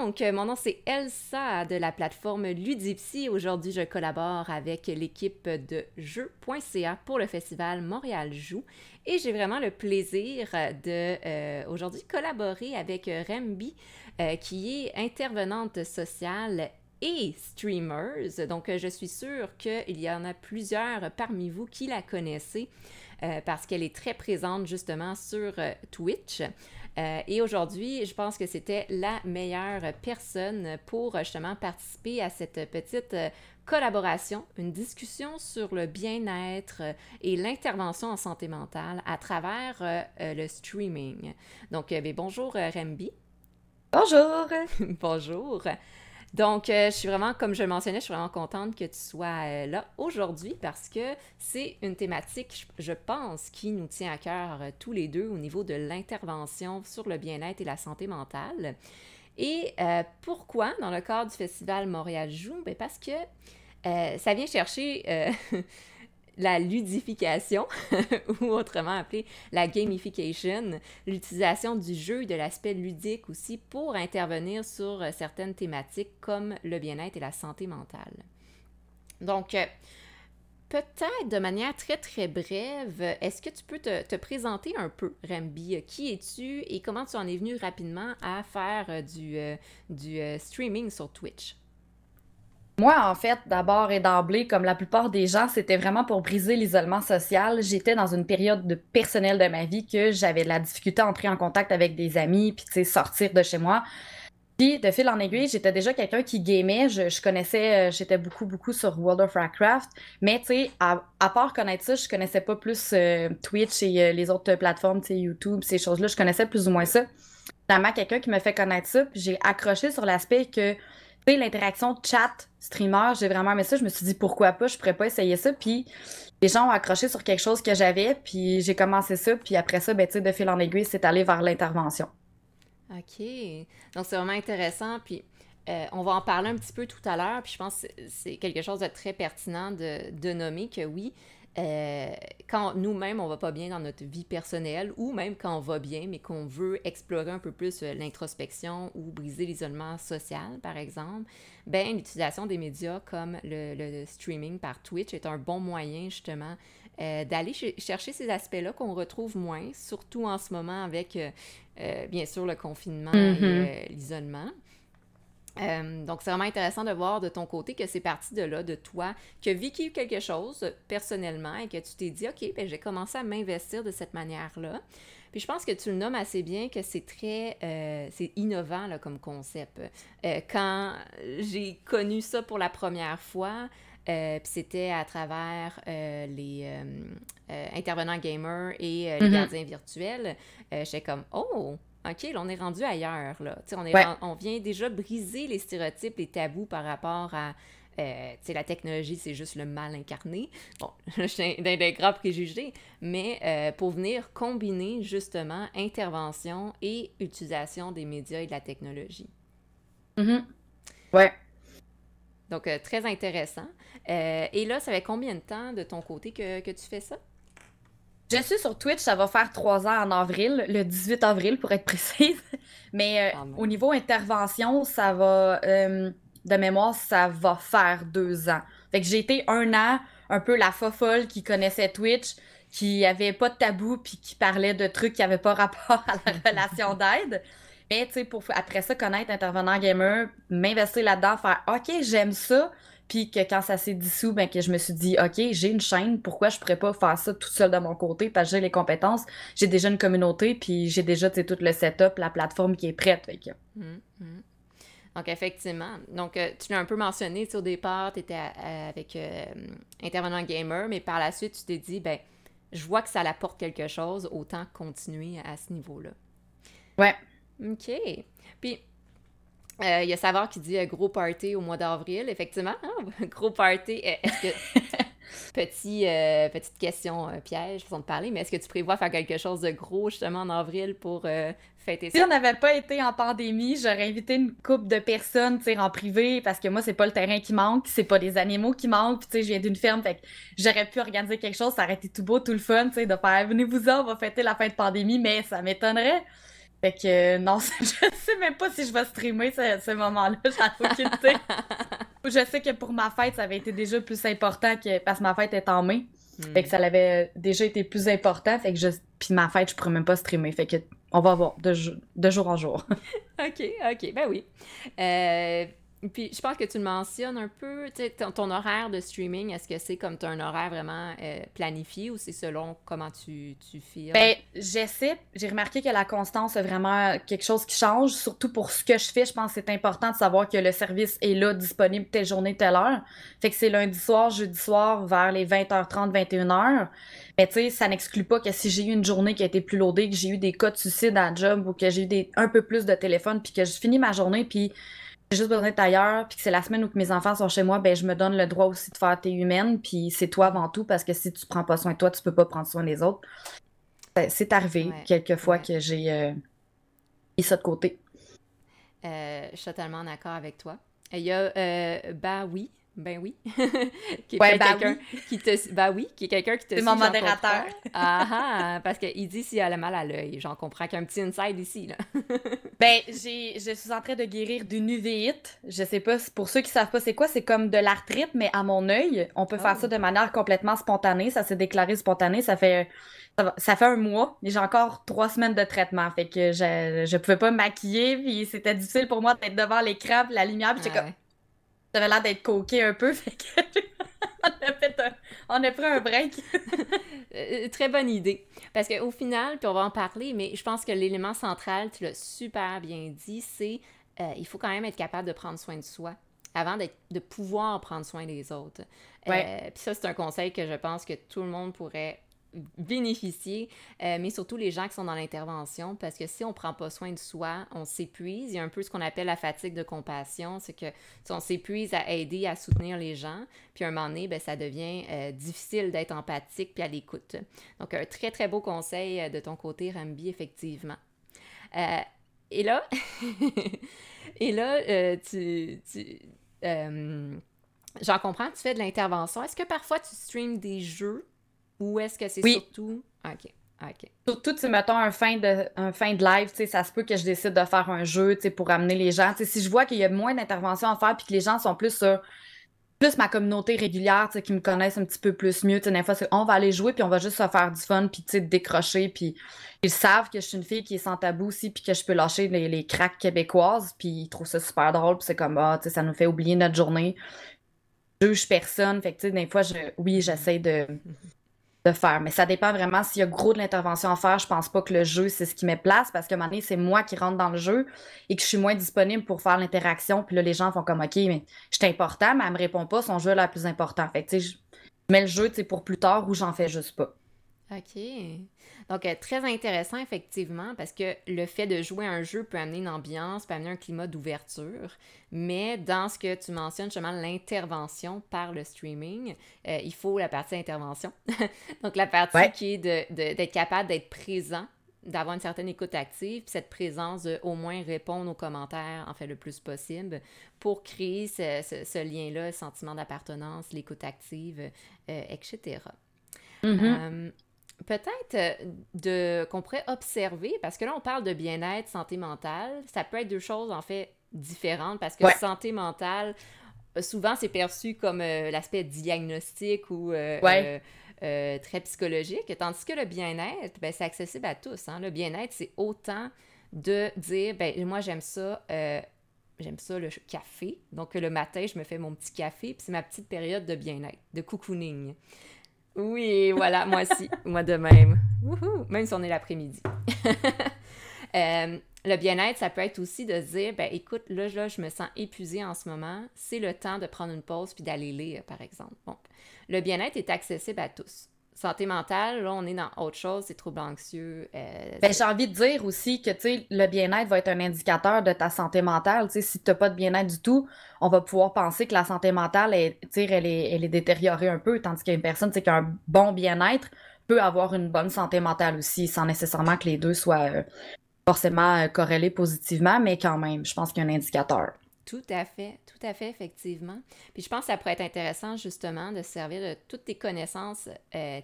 Donc, mon nom c'est Elsa de la plateforme Ludipsy. Aujourd'hui, je collabore avec l'équipe de jeux.ca pour le festival Montréal Joue. Et j'ai vraiment le plaisir de aujourd'hui collaborer avec Rembi, qui est intervenante sociale et streamers. Donc, je suis sûre qu'il y en a plusieurs parmi vous qui la connaissez parce qu'elle est très présente justement sur Twitch. Et aujourd'hui, je pense que c'était la meilleure personne pour justement participer à cette petite collaboration, une discussion sur le bien-être et l'intervention en santé mentale à travers le streaming. Donc, bonjour Rembi. Bonjour! Bonjour. Donc, je suis vraiment, comme je le mentionnais, je suis vraiment contente que tu sois là aujourd'hui parce que c'est une thématique, je pense, qui nous tient à cœur tous les deux au niveau de l'intervention sur le bien-être et la santé mentale. Et pourquoi, dans le cadre du Festival Montréal Joue? Bien parce que ça vient chercher la ludification, ou autrement appelé la gamification, l'utilisation du jeu et de l'aspect ludique aussi pour intervenir sur certaines thématiques comme le bien-être et la santé mentale. Donc, peut-être de manière très très brève, est-ce que tu peux te présenter un peu, Rembi? Qui es-tu et comment tu en es venu rapidement à faire du streaming sur Twitch? Moi, en fait, d'abord et d'emblée, comme la plupart des gens, c'était vraiment pour briser l'isolement social. J'étais dans une période personnelle de ma vie que j'avais de la difficulté à entrer en contact avec des amis, puis tu sais, sortir de chez moi. Puis, de fil en aiguille, j'étais déjà quelqu'un qui gamait. Je connaissais, j'étais beaucoup sur World of Warcraft. Mais, tu sais, à part connaître ça, je connaissais pas plus Twitch et les autres plateformes, tu sais, YouTube, ces choses-là. Je connaissais plus ou moins ça. Finalement, quelqu'un qui me fait connaître ça, puis j'ai accroché sur l'aspect que, tu sais, l'interaction chat-streamer, j'ai vraiment aimé ça. Je me suis dit, pourquoi pas, je pourrais pas essayer ça. Puis, les gens ont accroché sur quelque chose que j'avais, puis j'ai commencé ça. Puis après ça, ben, tu sais, de fil en aiguille, c'est allé vers l'intervention. OK. Donc, c'est vraiment intéressant. Puis, on va en parler un petit peu tout à l'heure. Puis, je pense que c'est quelque chose de très pertinent de nommer que oui, quand nous-mêmes, on va pas bien dans notre vie personnelle ou même quand on va bien, mais qu'on veut explorer un peu plus l'introspection ou briser l'isolement social, par exemple, ben l'utilisation des médias comme le streaming par Twitch est un bon moyen, justement, d'aller chercher ces aspects-là qu'on retrouve moins, surtout en ce moment avec, bien sûr, le confinement Mhm. et l'isolement. Donc, c'est vraiment intéressant de voir de ton côté que c'est parti de là, de toi, qui as vécu quelque chose personnellement et que tu t'es dit, OK, ben, j'ai commencé à m'investir de cette manière-là. Puis je pense que tu le nommes assez bien, que c'est très, c'est innovant là, comme concept. Quand j'ai connu ça pour la première fois, puis c'était à travers les intervenants gamers et les Mhm. gardiens virtuels, j'étais comme, oh! OK, là, on est rendu ailleurs, là. Tu sais, Ouais. on vient déjà briser les stéréotypes, les tabous par rapport à, tu sais, la technologie, c'est juste le mal incarné. Bon, je suis dans des grands préjugés, mais pour venir combiner, justement, intervention et utilisation des médias et de la technologie. Mhm. Ouais. Donc, très intéressant. Et là, ça fait combien de temps de ton côté que tu fais ça? Je suis sur Twitch, ça va faire 3 ans en avril, le 18 avril pour être précise. Mais Quand au même. niveau intervention, ça va, de mémoire, ça va faire 2 ans. Fait que j'ai été un an un peu la fofolle qui connaissait Twitch, qui avait pas de tabou, puis qui parlait de trucs qui avaient pas rapport à la relation d'aide. Mais tu sais, pour après ça, connaître intervenant gamer, m'investir là-dedans, faire OK, j'aime ça. Puis que quand ça s'est dissous, ben que je me suis dit, OK, j'ai une chaîne, pourquoi je pourrais pas faire ça toute seule de mon côté? Parce que j'ai les compétences, j'ai déjà une communauté, puis j'ai déjà, tu sais, tout le setup, la plateforme qui est prête. Fait que, Hum, hum. Donc, effectivement. Donc, tu l'as un peu mentionné, tu sais, au départ, tu étais avec Intervenant Gamer, mais par la suite, tu t'es dit, ben, je vois que ça apporte quelque chose, autant continuer à ce niveau-là. ouais. OK. Puis, il y a Savard qui dit gros party au mois d'avril. Effectivement, hein, gros party. Est-ce que, petite question piège, façon de parler, mais est-ce que tu prévois faire quelque chose de gros justement en avril pour fêter Si ça? on n'avait pas été en pandémie, j'aurais invité une couple de personnes, tu sais, en privé, parce que moi, c'est pas le terrain qui manque, c'est pas des animaux qui manquent, puis tu sais, je viens d'une ferme, fait que j'aurais pu organiser quelque chose, ça aurait été tout beau, tout le fun, tu sais, de faire, venez-vous-en, on va fêter la fin de pandémie, mais ça m'étonnerait. Fait que non, je sais même pas si je vais streamer ce moment-là, j'en ai aucune idée. Je sais que pour ma fête, ça avait été déjà plus important que parce que ma fête est en mai. Fait que Hmm. ça l'avait déjà été plus important. Fait que puis ma fête, je pourrais même pas streamer. Fait que on va voir de jour en jour. OK, OK, ben oui. Euh, Puis je pense que tu le mentionnes un peu, tu sais, ton horaire de streaming, est-ce que c'est comme tu as un horaire vraiment planifié ou c'est selon comment tu filmes? Ben, j'ai remarqué que la constance est vraiment quelque chose qui change, surtout pour ce que je fais. Je pense que c'est important de savoir que le service est là, disponible telle journée, telle heure. Fait que c'est lundi soir, jeudi soir, vers les 20h30, 21h. Mais tu sais, ça n'exclut pas que si j'ai eu une journée qui a été plus loadée, que j'ai eu des cas de suicide à la job ou que j'ai eu un peu plus de téléphone, puis que je finis ma journée, puis j'ai juste besoin d'être ailleurs, puis que c'est la semaine où que mes enfants sont chez moi, ben je me donne le droit aussi de faire tes humaines, puis c'est toi avant tout, parce que si tu prends pas soin de toi, tu peux pas prendre soin des autres. C'est arrivé Ouais, quelques fois ouais. que j'ai mis ça de côté. Je suis totalement d'accord avec toi. Il y a ben oui, qui est Ouais, peut-être bah quelqu'un oui, ben oui, qui est quelqu'un qui te c'est mon suit, j'en modérateur. comprends. Ah ah, parce qu'il dit s'il a le mal à l'œil, j'en comprends qu'un petit inside ici, là. Ben, je suis en train de guérir d'une uvite. Je sais pas, pour ceux qui savent pas c'est quoi, c'est comme de l'arthrite, mais à mon œil. On peut faire ça Oh, de manière complètement spontanée. Ça s'est déclaré spontané. Ça fait un mois, et j'ai encore 3 semaines de traitement. Fait que je pouvais pas me maquiller, puis c'était difficile pour moi d'être devant l'écran, puis la lumière, puis ah ouais. j'avais l'air d'être coquée un peu. Fait que on a pris un break. Très bonne idée. Parce qu'au final, puis on va en parler, mais je pense que l'élément central, tu l'as super bien dit, c'est il faut quand même être capable de prendre soin de soi avant de pouvoir prendre soin des autres. Ouais. Puis ça, c'est un conseil que je pense que tout le monde pourrait bénéficier, mais surtout les gens qui sont dans l'intervention, parce que si on prend pas soin de soi, on s'épuise. Il y a un peu ce qu'on appelle la fatigue de compassion, c'est que si on s'épuise à aider, à soutenir les gens, puis à un moment donné, ben, ça devient difficile d'être empathique puis à l'écoute. Donc, un très, très beau conseil de ton côté, Rambi, effectivement. Euh, et là, et là, euh, j'en comprends, tu fais de l'intervention. Est-ce que parfois tu streams des jeux ou est-ce que c'est Oui. surtout... OK, OK. Surtout, tu sais, mettons un fin de live, tu sais, ça se peut que je décide de faire un jeu, tu sais, pour amener les gens. Tu sais, si je vois qu'il y a moins d'interventions à faire puis que les gens sont plus sur plus ma communauté régulière, tu sais, qui me connaissent un petit peu plus mieux, tu sais, des fois, on va aller jouer puis on va juste se faire du fun puis, tu sais, décrocher puis ils savent que je suis une fille qui est sans tabou aussi puis que je peux lâcher les cracks québécoises puis ils trouvent ça super drôle puis c'est comme, ah, tu sais, ça nous fait oublier notre journée. Je juge personne, fait que, tu sais, des fois, oui, Mhm. j'essaie de faire. Mais ça dépend vraiment s'il y a gros de l'intervention à faire. Je pense pas que le jeu, c'est ce qui met place parce qu'à un moment donné, c'est moi qui rentre dans le jeu et que je suis moins disponible pour faire l'interaction. Puis là, les gens font comme, OK, mais je suis important, mais elle me répond pas, son jeu est le plus important. Fait que, tu sais, je mets le jeu, tu sais, pour plus tard ou j'en fais juste pas. OK. Donc, très intéressant, effectivement, parce que le fait de jouer à un jeu peut amener une ambiance, peut amener un climat d'ouverture, mais dans ce que tu mentionnes, justement, l'intervention par le streaming, il faut la partie intervention. Donc, la partie Ouais. qui est d'être capable d'être présent, d'avoir une certaine écoute active, puis cette présence de au moins répondre aux commentaires, en fait, le plus possible, pour créer ce lien-là, le sentiment d'appartenance, l'écoute active, etc. Mhm. Euh, Peut-être qu'on pourrait observer, parce que là, on parle de bien-être, santé mentale. Ça peut être deux choses, en fait, différentes, parce que Ouais. santé mentale, souvent, c'est perçu comme l'aspect diagnostic ou Ouais. très psychologique, tandis que le bien-être, ben, c'est accessible à tous. Hein. Le bien-être, c'est autant de dire, ben, moi, j'aime ça le café. Donc, le matin, je me fais mon petit café, puis c'est ma petite période de bien-être, de cocooning. Oui, voilà, moi aussi, moi de même. Wouhou! Même si on est l'après-midi. Le bien-être, ça peut être aussi de se dire, ben écoute, là, je me sens épuisée en ce moment, c'est le temps de prendre une pause puis d'aller lire, par exemple. Bon, le bien-être est accessible à tous. Santé mentale, là, on est dans autre chose, c'est troubles anxieux. Ben, j'ai envie de dire aussi que, tu sais, le bien-être va être un indicateur de ta santé mentale. Tu sais, si t'as pas de bien-être du tout, on va pouvoir penser que la santé mentale est, tu sais, elle est détériorée un peu, tandis qu'une personne, tu sais, qui a un bon bien-être peut avoir une bonne santé mentale aussi, sans nécessairement que les deux soient forcément corrélés positivement, mais quand même, je pense qu'il y a un indicateur. Tout à fait, effectivement. Puis je pense que ça pourrait être intéressant justement de se servir de toutes tes connaissances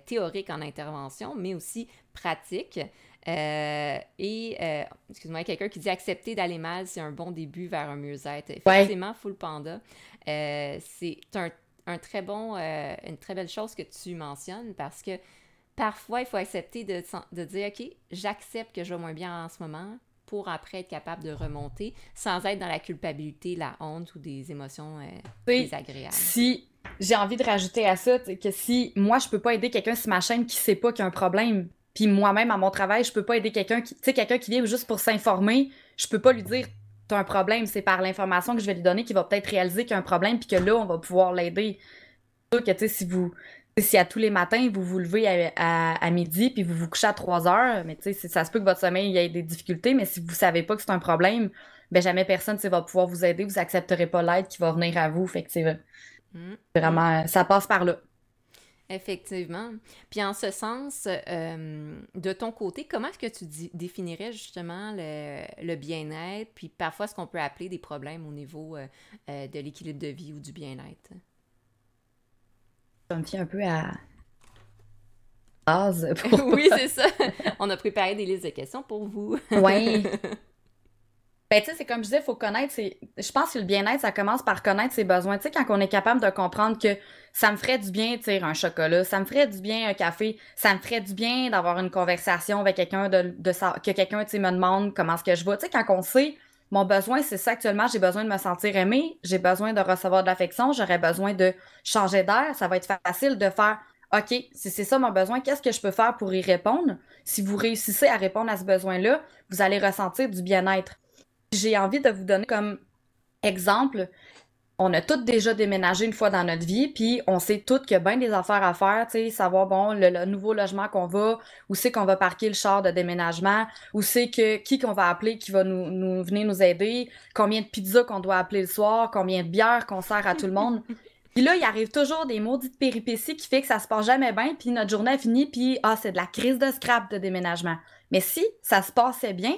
théoriques en intervention, mais aussi pratiques, Excuse-moi, quelqu'un qui dit accepter d'aller mal, c'est un bon début vers un mieux-être. Ouais. Effectivement, Full Panda, c'est un très bon, une très belle chose que tu mentionnes parce que parfois, il faut accepter de dire, OK, j'accepte que je vais moins bien en ce moment pour après être capable de remonter sans être dans la culpabilité, la honte ou des émotions désagréables. Si j'ai envie de rajouter à ça, que si moi, je peux pas aider quelqu'un sur ma chaîne qui sait pas qu'il y a un problème, puis moi-même, à mon travail, je peux pas aider quelqu'un qui vient juste pour s'informer, je peux pas lui dire, t'as un problème, c'est par l'information que je vais lui donner qu'il va peut-être réaliser qu'il y a un problème, puis que là, on va pouvoir l'aider. C'est sûr que, si à tous les matins, vous vous levez à midi, puis vous vous couchez à 3 heures, mais ça se peut que votre sommeil ait des difficultés, mais si vous savez pas que c'est un problème, ben jamais personne va pouvoir vous aider, vous accepterez pas l'aide qui va venir à vous. Fait que c'est vraiment, ça passe par là. Effectivement. Puis en ce sens, de ton côté, comment est-ce que tu définirais justement le bien-être, puis parfois ce qu'on peut appeler des problèmes au niveau de l'équilibre de vie ou du bien-être? Je me fie un peu à base. Oui, c'est ça. On a préparé des listes de questions pour vous. Oui. Ben, tu sais, c'est comme je disais, il faut connaître Je pense que le bien-être, ça commence par connaître ses besoins. Tu sais, quand on est capable de comprendre que ça me ferait du bien, tu sais, un chocolat, ça me ferait du bien un café, ça me ferait du bien d'avoir une conversation avec quelqu'un, que quelqu'un, tu sais, me demande comment est-ce que je vais. Tu sais, quand on sait, mon besoin, c'est ça actuellement, j'ai besoin de me sentir aimée, j'ai besoin de recevoir de l'affection, j'aurais besoin de changer d'air, ça va être facile de faire, OK, si c'est ça mon besoin, qu'est-ce que je peux faire pour y répondre? Si vous réussissez à répondre à ce besoin-là, vous allez ressentir du bien-être. J'ai envie de vous donner comme exemple, on a toutes déjà déménagé une fois dans notre vie, puis on sait toutes qu'il y a bien des affaires à faire, tu sais, savoir, bon, le nouveau logement qu'on va, où c'est qu'on va parquer le char de déménagement, où c'est qui qu'on va appeler qui va venir nous aider, combien de pizzas qu'on doit appeler le soir, combien de bières qu'on sert à tout le monde. Puis là, il arrive toujours des maudites péripéties qui fait que ça se passe jamais bien, puis notre journée est finie, puis c'est de la crise de scrap de déménagement. Mais si ça se passait bien,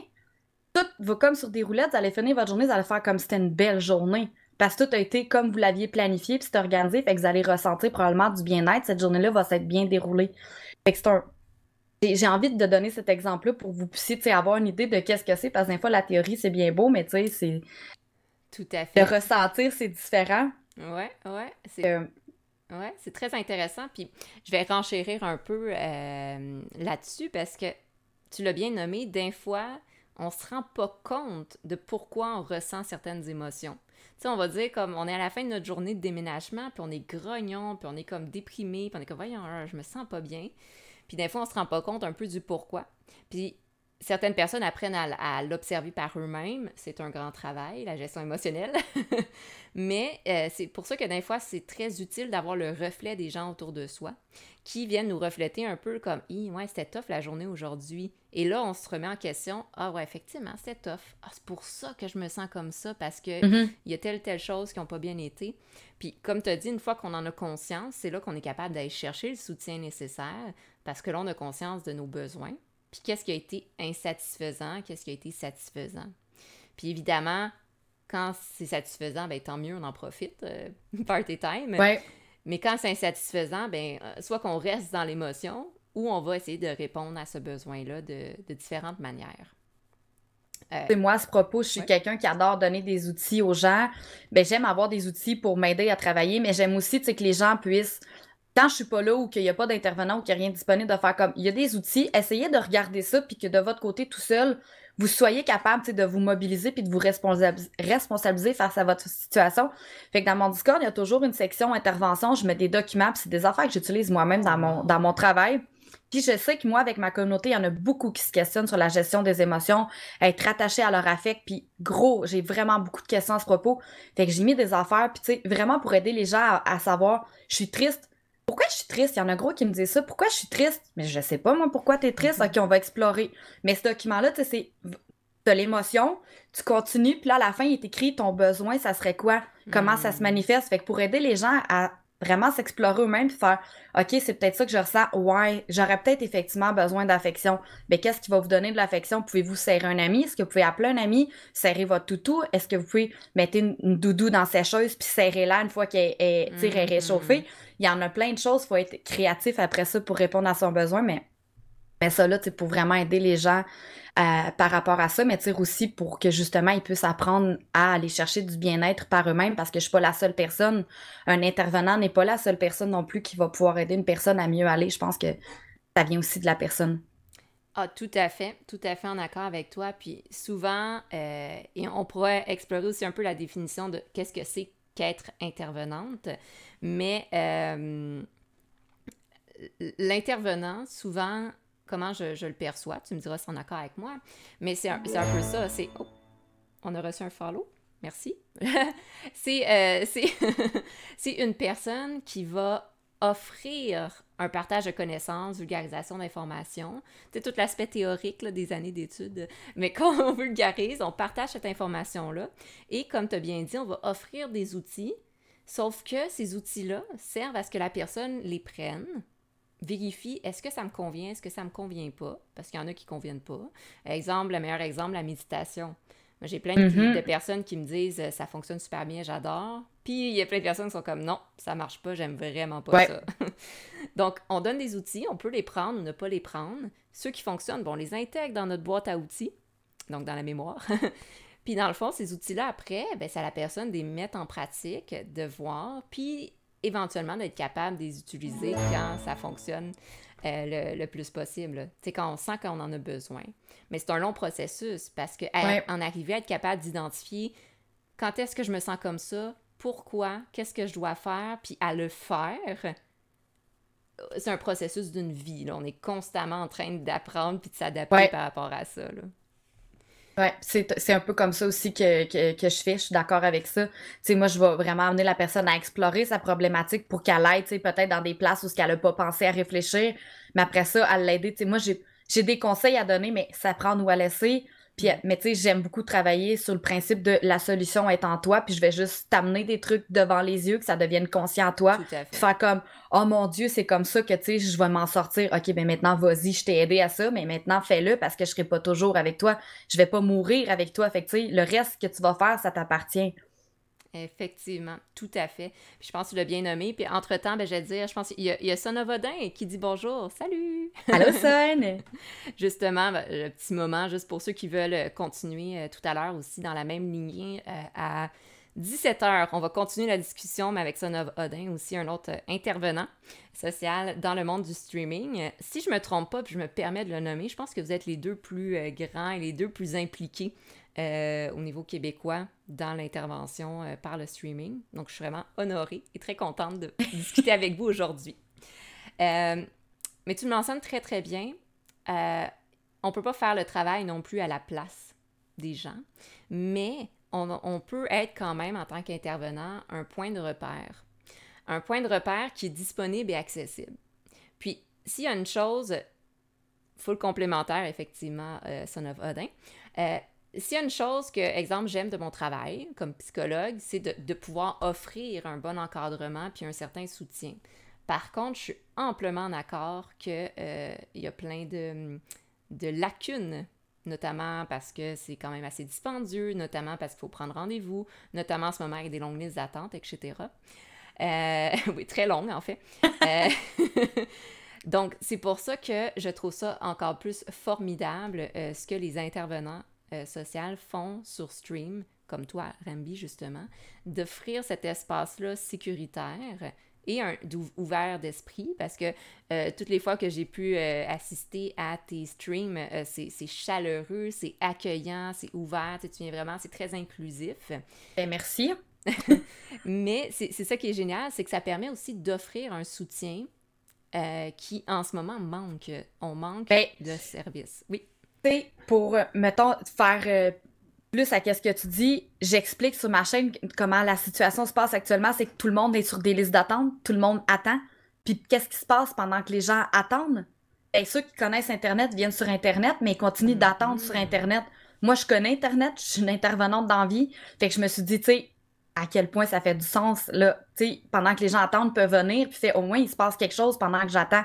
tout va comme sur des roulettes, vous allez finir votre journée, vous allez faire comme si c'était une belle journée. Parce que tout a été comme vous l'aviez planifié, puis c'est organisé, fait que vous allez ressentir probablement du bien-être. Cette journée-là va s'être bien déroulée. Fait que j'ai envie de donner cet exemple-là pour que vous puissiez avoir une idée de qu'est-ce que c'est, parce que des fois, la théorie, c'est bien beau, mais tu sais, c'est... Tout à fait. De ressentir, c'est différent. Ouais. Ouais, c'est très intéressant. Puis je vais renchérir un peu là-dessus parce que tu l'as bien nommé, des fois, on se rend pas compte de pourquoi on ressent certaines émotions. Tu sais, on va dire comme on est à la fin de notre journée de déménagement, puis on est grognon, puis on est comme déprimé, puis on est comme voyons, je me sens pas bien. Puis des fois, on se rend pas compte un peu du pourquoi. Puis certaines personnes apprennent à l'observer par eux-mêmes. C'est un grand travail, la gestion émotionnelle. Mais c'est pour ça que des fois, c'est très utile d'avoir le reflet des gens autour de soi qui viennent nous refléter un peu comme « ouais, c'était tough la journée aujourd'hui. » Et là, on se remet en question « Ah ouais, effectivement, c'était tough. Ah, c'est pour ça que je me sens comme ça parce que il y a telle chose qui n'ont pas bien été. » Puis comme tu as dit, une fois qu'on en a conscience, c'est là qu'on est capable d'aller chercher le soutien nécessaire parce que là, on a conscience de nos besoins. Puis qu'est-ce qui a été insatisfaisant, qu'est-ce qui a été satisfaisant. Puis évidemment, quand c'est satisfaisant, ben tant mieux, on en profite, party time. Ouais. Mais quand c'est insatisfaisant, ben soit qu'on reste dans l'émotion ou on va essayer de répondre à ce besoin-là de différentes manières. Moi, à ce propos, je suis quelqu'un qui adore donner des outils aux gens. Ben, j'aime avoir des outils pour m'aider à travailler, mais j'aime aussi que les gens puissent... Quand je suis pas là ou qu'il n'y a pas d'intervenant ou qu'il n'y a rien disponible, de faire comme il y a des outils, essayez de regarder ça puis que de votre côté tout seul, vous soyez capable de vous mobiliser puis de vous responsabiliser face à votre situation. Fait que dans mon Discord, il y a toujours une section intervention, je mets des documents puis c'est des affaires que j'utilise moi-même dans mon travail. Puis je sais que moi, avec ma communauté, il y en a beaucoup qui se questionnent sur la gestion des émotions, être attaché à leur affect, puis gros, j'ai vraiment beaucoup de questions à ce propos. Fait que j'ai mis des affaires, puis tu sais, vraiment pour aider les gens à savoir, je suis triste. Pourquoi je suis triste? Il y en a gros qui me disent ça. Pourquoi je suis triste? Mais je sais pas, moi, pourquoi t'es triste. OK, on va explorer. Mais ce document-là, tu sais, c'est de l'émotion, tu continues, puis là, à la fin, il est écrit ton besoin, ça serait quoi? Comment ça se manifeste? Fait que pour aider les gens à vraiment s'explorer eux-mêmes puis faire OK, c'est peut-être ça que je ressens. Ouais, j'aurais peut-être effectivement besoin d'affection. Mais qu'est-ce qui va vous donner de l'affection? Pouvez-vous serrer un ami? Est-ce que vous pouvez appeler un ami? Serrer votre toutou? Est-ce que vous pouvez mettre une doudou dans sécheuse puis serrer-la une fois qu'elle est réchauffée? Il y en a plein de choses. Il faut être créatif après ça pour répondre à son besoin, mais Ben ça là, tu sais, pour vraiment aider les gens par rapport à ça, mais tu sais, aussi pour que justement ils puissent apprendre à aller chercher du bien-être par eux-mêmes, parce que je suis pas la seule personne. Un intervenant n'est pas la seule personne non plus qui va pouvoir aider une personne à mieux aller. Je pense que ça vient aussi de la personne. Ah, tout à fait en accord avec toi. Puis souvent, et on pourrait explorer aussi un peu la définition de qu'est-ce que c'est qu'être intervenante, mais l'intervenant, souvent, comment je le perçois, tu me diras si tu es en accord avec moi, mais c'est un peu ça, c'est... Oh, on a reçu un follow, merci. C'est c'est une personne qui va offrir un partage de connaissances, vulgarisation d'informations, c'est tout l'aspect théorique là, des années d'études, mais quand on vulgarise, on partage cette information-là, et comme tu as bien dit, on va offrir des outils, sauf que ces outils-là servent à ce que la personne les prenne, vérifie est-ce que ça me convient, est-ce que ça me convient pas, parce qu'il y en a qui ne conviennent pas. Exemple, le meilleur exemple, la méditation. Moi, j'ai plein de Mhm. personnes qui me disent ça fonctionne super bien, j'adore. Puis il y a plein de personnes qui sont comme non, ça marche pas, j'aime vraiment pas Ouais. ça. Donc, on donne des outils, on peut les prendre ou ne pas les prendre. Ceux qui fonctionnent, bon, on les intègre dans notre boîte à outils, donc dans la mémoire. Puis dans le fond, ces outils-là, après, ben, c'est à la personne de les mettre en pratique, de voir, puis éventuellement d'être capable de les utiliser quand ça fonctionne le plus possible. Tu sais, quand on sent qu'on en a besoin. Mais c'est un long processus parce que Ouais. en arriver à être capable d'identifier quand est-ce que je me sens comme ça, pourquoi, qu'est-ce que je dois faire, puis à le faire, c'est un processus d'une vie. Là. On est constamment en train d'apprendre puis de s'adapter Ouais. par rapport à ça. Là. Ouais, c'est un peu comme ça aussi que je fais, je suis d'accord avec ça. Tu sais, moi, je vais vraiment amener la personne à explorer sa problématique pour qu'elle aille, tu sais, peut-être dans des places où ce qu'elle a pas pensé à réfléchir, mais après ça, à l'aider. Tu sais, moi, j'ai des conseils à donner, mais ça prend ou à laisser. Puis, Mm. mais tu sais, j'aime beaucoup travailler sur le principe de la solution est en toi, puis je vais juste t'amener des trucs devant les yeux, que ça devienne conscient à toi, Tout à puis fait. faire comme, oh mon Dieu, c'est comme ça que, tu sais, je vais m'en sortir. OK, ben maintenant, vas-y, je t'ai aidé à ça, mais maintenant, fais-le parce que je serai pas toujours avec toi. Je vais pas mourir avec toi. Fait que, tu sais, le reste que tu vas faire, ça t'appartient. Effectivement, tout à fait. Puis je pense que tu l'as bien nommé. Puis entre-temps, ben, je vais dire, je pense qu'il y a Sonovodin qui dit bonjour, salut! Allô, Son? Justement, ben, le petit moment, juste pour ceux qui veulent continuer tout à l'heure aussi dans la même lignée à 17h. On va continuer la discussion, mais avec Sonov Odin, aussi un autre intervenant social dans le monde du streaming. Si je me trompe pas, puis je me permets de le nommer, je pense que vous êtes les deux plus grands et les deux plus impliqués au niveau québécois dans l'intervention par le streaming. Donc, je suis vraiment honorée et très contente de discuter avec vous aujourd'hui. Euh, mais tu le mentionnes très, très bien. Euh, on ne peut pas faire le travail non plus à la place des gens, mais on peut être quand même, en tant qu'intervenant, un point de repère. Un point de repère qui est disponible et accessible. Puis, s'il y a une chose, full complémentaire, effectivement, Son of Odin, s'il y a une chose que, exemple, j'aime de mon travail comme psychologue, c'est de pouvoir offrir un bon encadrement puis un certain soutien. Par contre, je suis amplement d'accord qu'il y a plein de lacunes, notamment parce que c'est quand même assez dispendieux, notamment parce qu'il faut prendre rendez-vous, notamment en ce moment avec des longues listes d'attente, etc. Oui, très longues en fait. Euh, Donc, c'est pour ça que je trouve ça encore plus formidable ce que les intervenants sociaux font sur stream, comme toi, Rambi, justement, d'offrir cet espace-là sécuritaire et ouvert d'esprit, parce que toutes les fois que j'ai pu assister à tes streams, c'est chaleureux, c'est accueillant, c'est ouvert, tu viens vraiment, c'est très inclusif. Ben, merci. Mais c'est ça qui est génial, c'est que ça permet aussi d'offrir un soutien qui, en ce moment, manque. On manque Ben, de services. Oui. tu sais, pour, mettons, faire plus à qu'est-ce que tu dis, j'explique sur ma chaîne comment la situation se passe actuellement, c'est que tout le monde est sur des listes d'attente, tout le monde attend. Puis qu'est-ce qui se passe pendant que les gens attendent? Ben, ceux qui connaissent Internet viennent sur Internet, mais ils continuent d'attendre sur Mhm. Internet. Moi, je connais Internet, je suis une intervenante dans la vie. Fait que je me suis dit, tu sais, à quel point ça fait du sens, là. Tu sais, pendant que les gens attendent, peuvent venir, puis fait, au moins, il se passe quelque chose pendant que j'attends.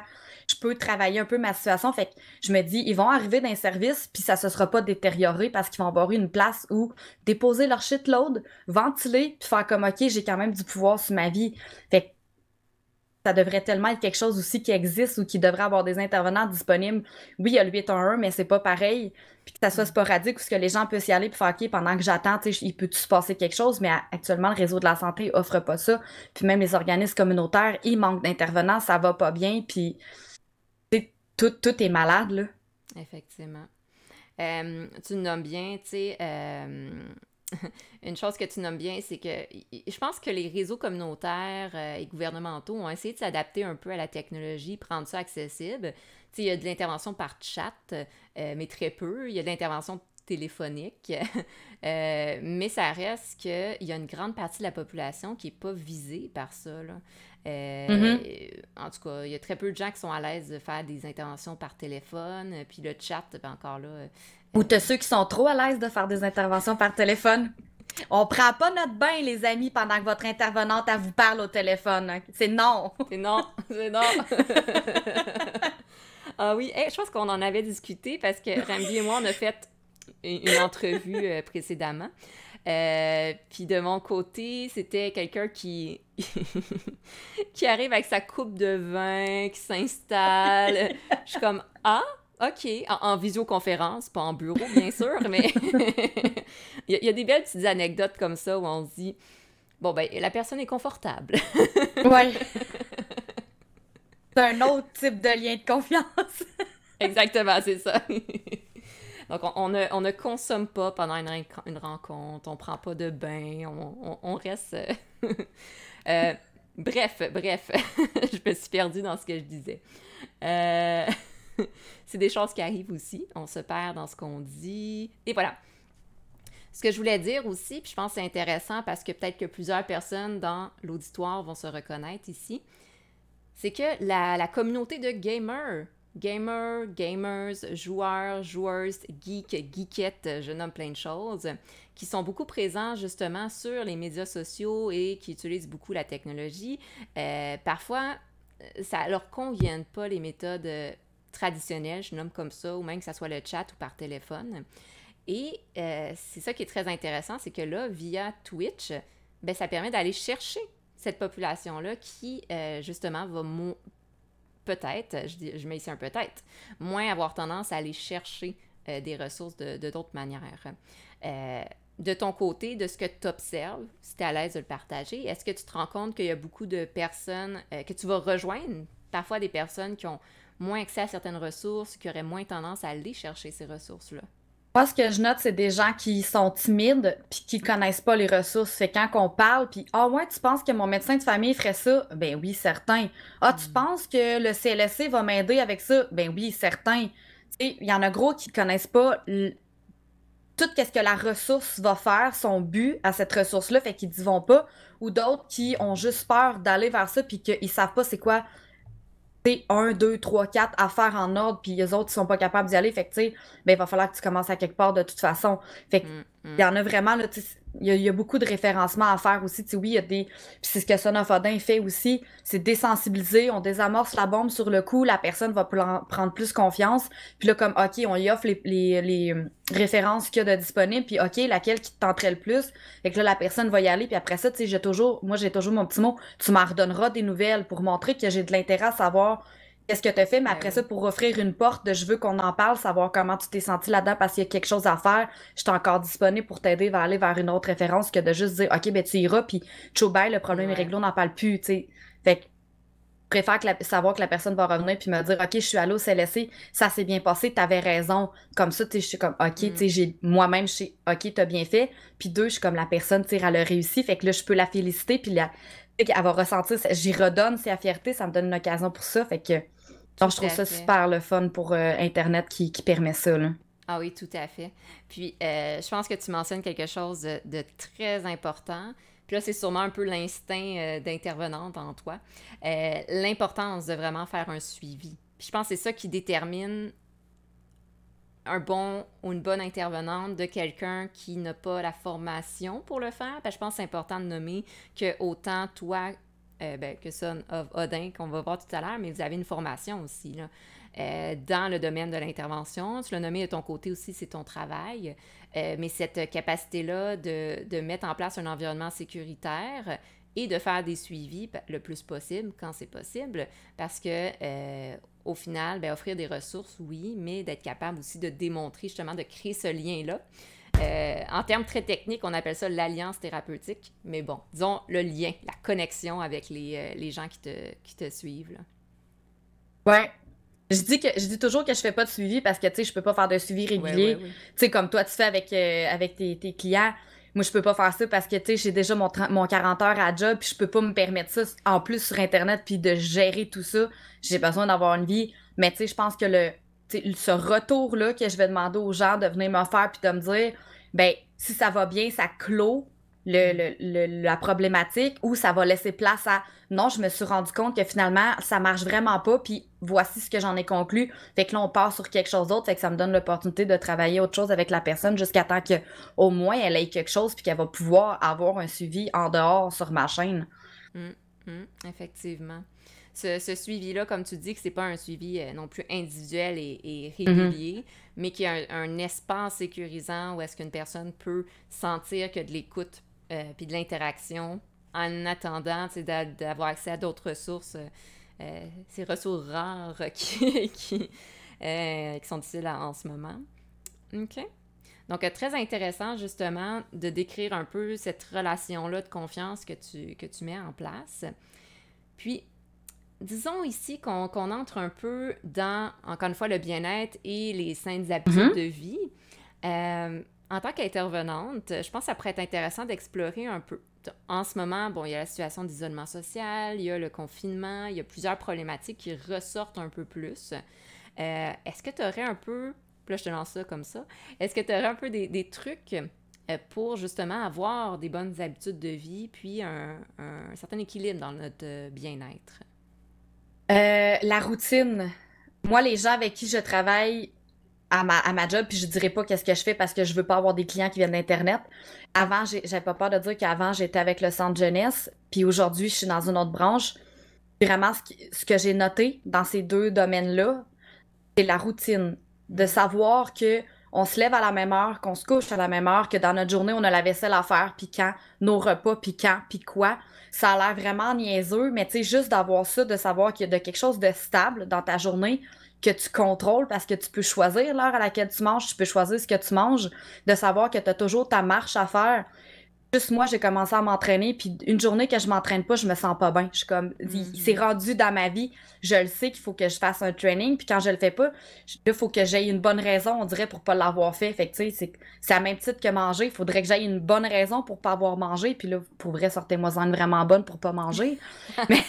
Je peux travailler un peu ma situation. Fait que je me dis, ils vont arriver d'un service, puis ça se sera pas détérioré parce qu'ils vont avoir une place où déposer leur shitload, ventiler, puis faire comme, OK, j'ai quand même du pouvoir sur ma vie. Fait que ça devrait tellement être quelque chose aussi qui existe ou qui devrait avoir des intervenants disponibles. Oui, il y a le 811, mais c'est pas pareil. Puis que ça soit sporadique ou que les gens puissent y aller puis faire OK, pendant que j'attends, tu sais, il peut se passer quelque chose, mais actuellement, le réseau de la santé offre pas ça. Puis même les organismes communautaires, ils manquent d'intervenants, ça va pas bien, puis tout est malade, là. Effectivement. Tu le nommes bien, tu sais, une chose que tu nommes bien, c'est que je pense que les réseaux communautaires et gouvernementaux ont essayé de s'adapter un peu à la technologie, prendre ça accessible. Tu sais, il y a de l'intervention par chat, mais très peu. Il y a de l'intervention téléphonique, mais ça reste qu'il y a une grande partie de la population qui n'est pas visée par ça, là. En tout cas, il y a très peu de gens qui sont à l'aise de faire des interventions par téléphone, puis le chat, ben encore là... Ou t'as ceux qui sont trop à l'aise de faire des interventions par téléphone. On prend pas notre bain, les amis, pendant que votre intervenante, elle vous parle au téléphone. Hein. C'est non. C'est non, c'est non. Ah oui, hey, je pense qu'on en avait discuté parce que Rambi et moi, on a fait une entrevue précédemment. Puis de mon côté, c'était quelqu'un qui qui arrive avec sa coupe de vin, qui s'installe. Je suis comme, ah, OK, en visioconférence, pas en bureau, bien sûr, mais il y a des belles petites anecdotes comme ça où on se dit, bon, ben, la personne est confortable. Ouais. C'est un autre type de lien de confiance. Exactement, c'est ça. Donc, on ne consomme pas pendant une rencontre, on prend pas de bain, on reste... bref, je me suis perdue dans ce que je disais. C'est des choses qui arrivent aussi, on se perd dans ce qu'on dit, et voilà. Ce que je voulais dire aussi, puis je pense que c'est intéressant parce que peut-être que plusieurs personnes dans l'auditoire vont se reconnaître ici, c'est que la communauté de gamers, joueurs, joueuses, geeks, geekettes, je nomme plein de choses, qui sont beaucoup présents justement sur les médias sociaux et qui utilisent beaucoup la technologie. Parfois, ça leur convient pas les méthodes traditionnelles, je nomme comme ça, ou même que ça soit le chat ou par téléphone. Et c'est ça qui est très intéressant, c'est que là, via Twitch, ben, ça permet d'aller chercher cette population-là qui, justement, va peut-être, je mets ici un peut-être, moins avoir tendance à aller chercher des ressources de d'autres manières. De ton côté, de ce que tu observes, si tu es à l'aise de le partager, est-ce que tu te rends compte qu'il y a beaucoup de personnes que tu vas rejoindre, parfois des personnes qui ont moins accès à certaines ressources, qui auraient moins tendance à aller chercher ces ressources-là? Moi, ce que je note, c'est des gens qui sont timides puis qui connaissent pas les ressources. C'est quand qu'on parle, puis ah ouais, tu penses que mon médecin de famille ferait ça? Ben oui, certain. Ah, tu penses que le CLSC va m'aider avec ça? Ben oui, certain. Tu sais, il y en a gros qui connaissent pas tout ce que la ressource va faire, son but à cette ressource-là, fait qu'ils y vont pas. Ou d'autres qui ont juste peur d'aller vers ça puis qu'ils savent pas c'est quoi 1, 2, 3, 4 à faire en ordre, puis les autres, ils sont pas capables d'y aller. Fait que, tu sais, ben, il va falloir que tu commences à quelque part de toute façon. Fait que, il y en a vraiment, là, tu sais, il y a beaucoup de référencements à faire aussi. Tu sais, oui, il y a des. Puis c'est ce que Son of Odin fait aussi, c'est désensibiliser, on désamorce la bombe sur le coup, la personne va prendre plus confiance. Puis là, comme, OK, on y offre les références qu'il y a de disponibles, puis OK, laquelle qui te tenterait le plus. Fait que là, la personne va y aller, puis après ça, tu sais, j'ai toujours mon petit mot, tu m'en redonneras des nouvelles pour montrer que j'ai de l'intérêt à savoir qu'est-ce que tu as fait, mais après ça, pour offrir une porte de je veux qu'on en parle, savoir comment tu t'es senti là-dedans parce qu'il y a quelque chose à faire, je suis encore disponible pour t'aider à aller vers une autre référence que de juste dire, OK, ben tu iras, puis tchou bye, le problème est réglé, on n'en parle plus, tu sais. Fait que je préfère savoir que la personne va revenir puis me dire, OK, je suis allée au CLSC, ça s'est bien passé, t'avais raison. Comme ça, tu sais, je suis comme, OK, tu sais, moi-même, je sais, OK, t'as bien fait. Puis deux, je suis comme la personne, tu sais, elle a réussi, fait que là, je peux la féliciter, puis elle va ressentir, j'y redonne sa fierté, ça me donne une occasion pour ça, fait que donc, je trouve ça super le fun pour Internet qui permet ça, là. Ah oui, tout à fait. Puis, je pense que tu mentionnes quelque chose de très important. Puis là, c'est sûrement un peu l'instinct d'intervenante en toi. L'importance de vraiment faire un suivi. Puis je pense que c'est ça qui détermine un bon ou une bonne intervenante de quelqu'un qui n'a pas la formation pour le faire. Parce que je pense que c'est important de nommer que autant toi que Son of Odin, qu'on va voir tout à l'heure, mais vous avez une formation aussi là, dans le domaine de l'intervention. Tu l'as nommé de ton côté aussi, c'est ton travail. Mais cette capacité-là de mettre en place un environnement sécuritaire et de faire des suivis le plus possible quand c'est possible, parce que au final, ben, offrir des ressources, oui, mais d'être capable aussi de démontrer, justement, de créer ce lien-là. En termes très techniques, on appelle ça l'alliance thérapeutique, mais bon, disons le lien, la connexion avec les gens qui te suivent, là. Ouais. Je dis toujours que je fais pas de suivi parce que, tu sais, je peux pas faire de suivi régulier. Tu sais, comme toi, tu fais avec tes clients. Moi, je peux pas faire ça parce que, tu sais, j'ai déjà mon 40 heures à job puis je peux pas me permettre ça en plus sur Internet puis de gérer tout ça. J'ai besoin d'avoir une vie. Mais, tu sais, je pense que ce retour-là que je vais demander aux gens de venir me faire puis de me dire, ben, si ça va bien, ça clôt la problématique ou ça va laisser place à non, je me suis rendu compte que finalement, ça marche vraiment pas, puis voici ce que j'en ai conclu. Fait que là, on part sur quelque chose d'autre, fait que ça me donne l'opportunité de travailler autre chose avec la personne jusqu'à temps qu'au moins elle ait quelque chose, puis qu'elle va pouvoir avoir un suivi en dehors sur ma chaîne. Effectivement. Ce suivi-là, comme tu dis, que c'est pas un suivi non plus individuel et Mhm. régulier, mais qui a un espace sécurisant où est-ce qu'une personne peut sentir que de l'écoute puis de l'interaction en attendant, tu sais, d'avoir accès à d'autres ressources, ces ressources rares qui sont difficiles en ce moment. OK. Donc, très intéressant, justement, de décrire un peu cette relation-là de confiance que tu mets en place. Puis, disons ici qu'on entre un peu dans, encore une fois, le bien-être et les saines habitudes Mhm. de vie. En tant qu'intervenante, je pense que ça pourrait être intéressant d'explorer un peu. En ce moment, bon, il y a la situation d'isolement social, il y a le confinement, il y a plusieurs problématiques qui ressortent un peu plus. Est-ce que tu aurais un peu, là je te lance ça comme ça, est-ce que tu aurais un peu des trucs pour justement avoir des bonnes habitudes de vie, puis un certain équilibre dans notre bien-être? La routine. Moi, les gens avec qui je travaille à ma job, puis je dirais pas qu'est-ce que je fais parce que je veux pas avoir des clients qui viennent d'Internet. Avant, j'avais pas peur de dire qu'avant, j'étais avec le centre jeunesse, puis aujourd'hui, je suis dans une autre branche. Vraiment, ce que j'ai noté dans ces deux domaines-là, c'est la routine. De Mm. savoir que on se lève à la même heure, qu'on se couche à la même heure, que dans notre journée, on a la vaisselle à faire, puis quand, nos repas, puis quand, puis quoi. Ça a l'air vraiment niaiseux, mais tu sais, juste d'avoir ça, de savoir qu'il y a de quelque chose de stable dans ta journée, que tu contrôles parce que tu peux choisir l'heure à laquelle tu manges, tu peux choisir ce que tu manges, de savoir que tu as toujours ta marche à faire. Juste moi, j'ai commencé à m'entraîner, puis une journée que je m'entraîne pas, je me sens pas bien. Je suis comme, c'est Mhm. rendu dans ma vie. Je le sais qu'il faut que je fasse un training, puis quand je le fais pas, il faut que j'aie une bonne raison, on dirait, pour pas l'avoir fait. Fait que, tu sais, c'est à même titre que manger. Il faudrait que j'aie une bonne raison pour pas avoir mangé, puis là, pour vrai, sortez-moi une vraiment bonne pour pas manger. Mais,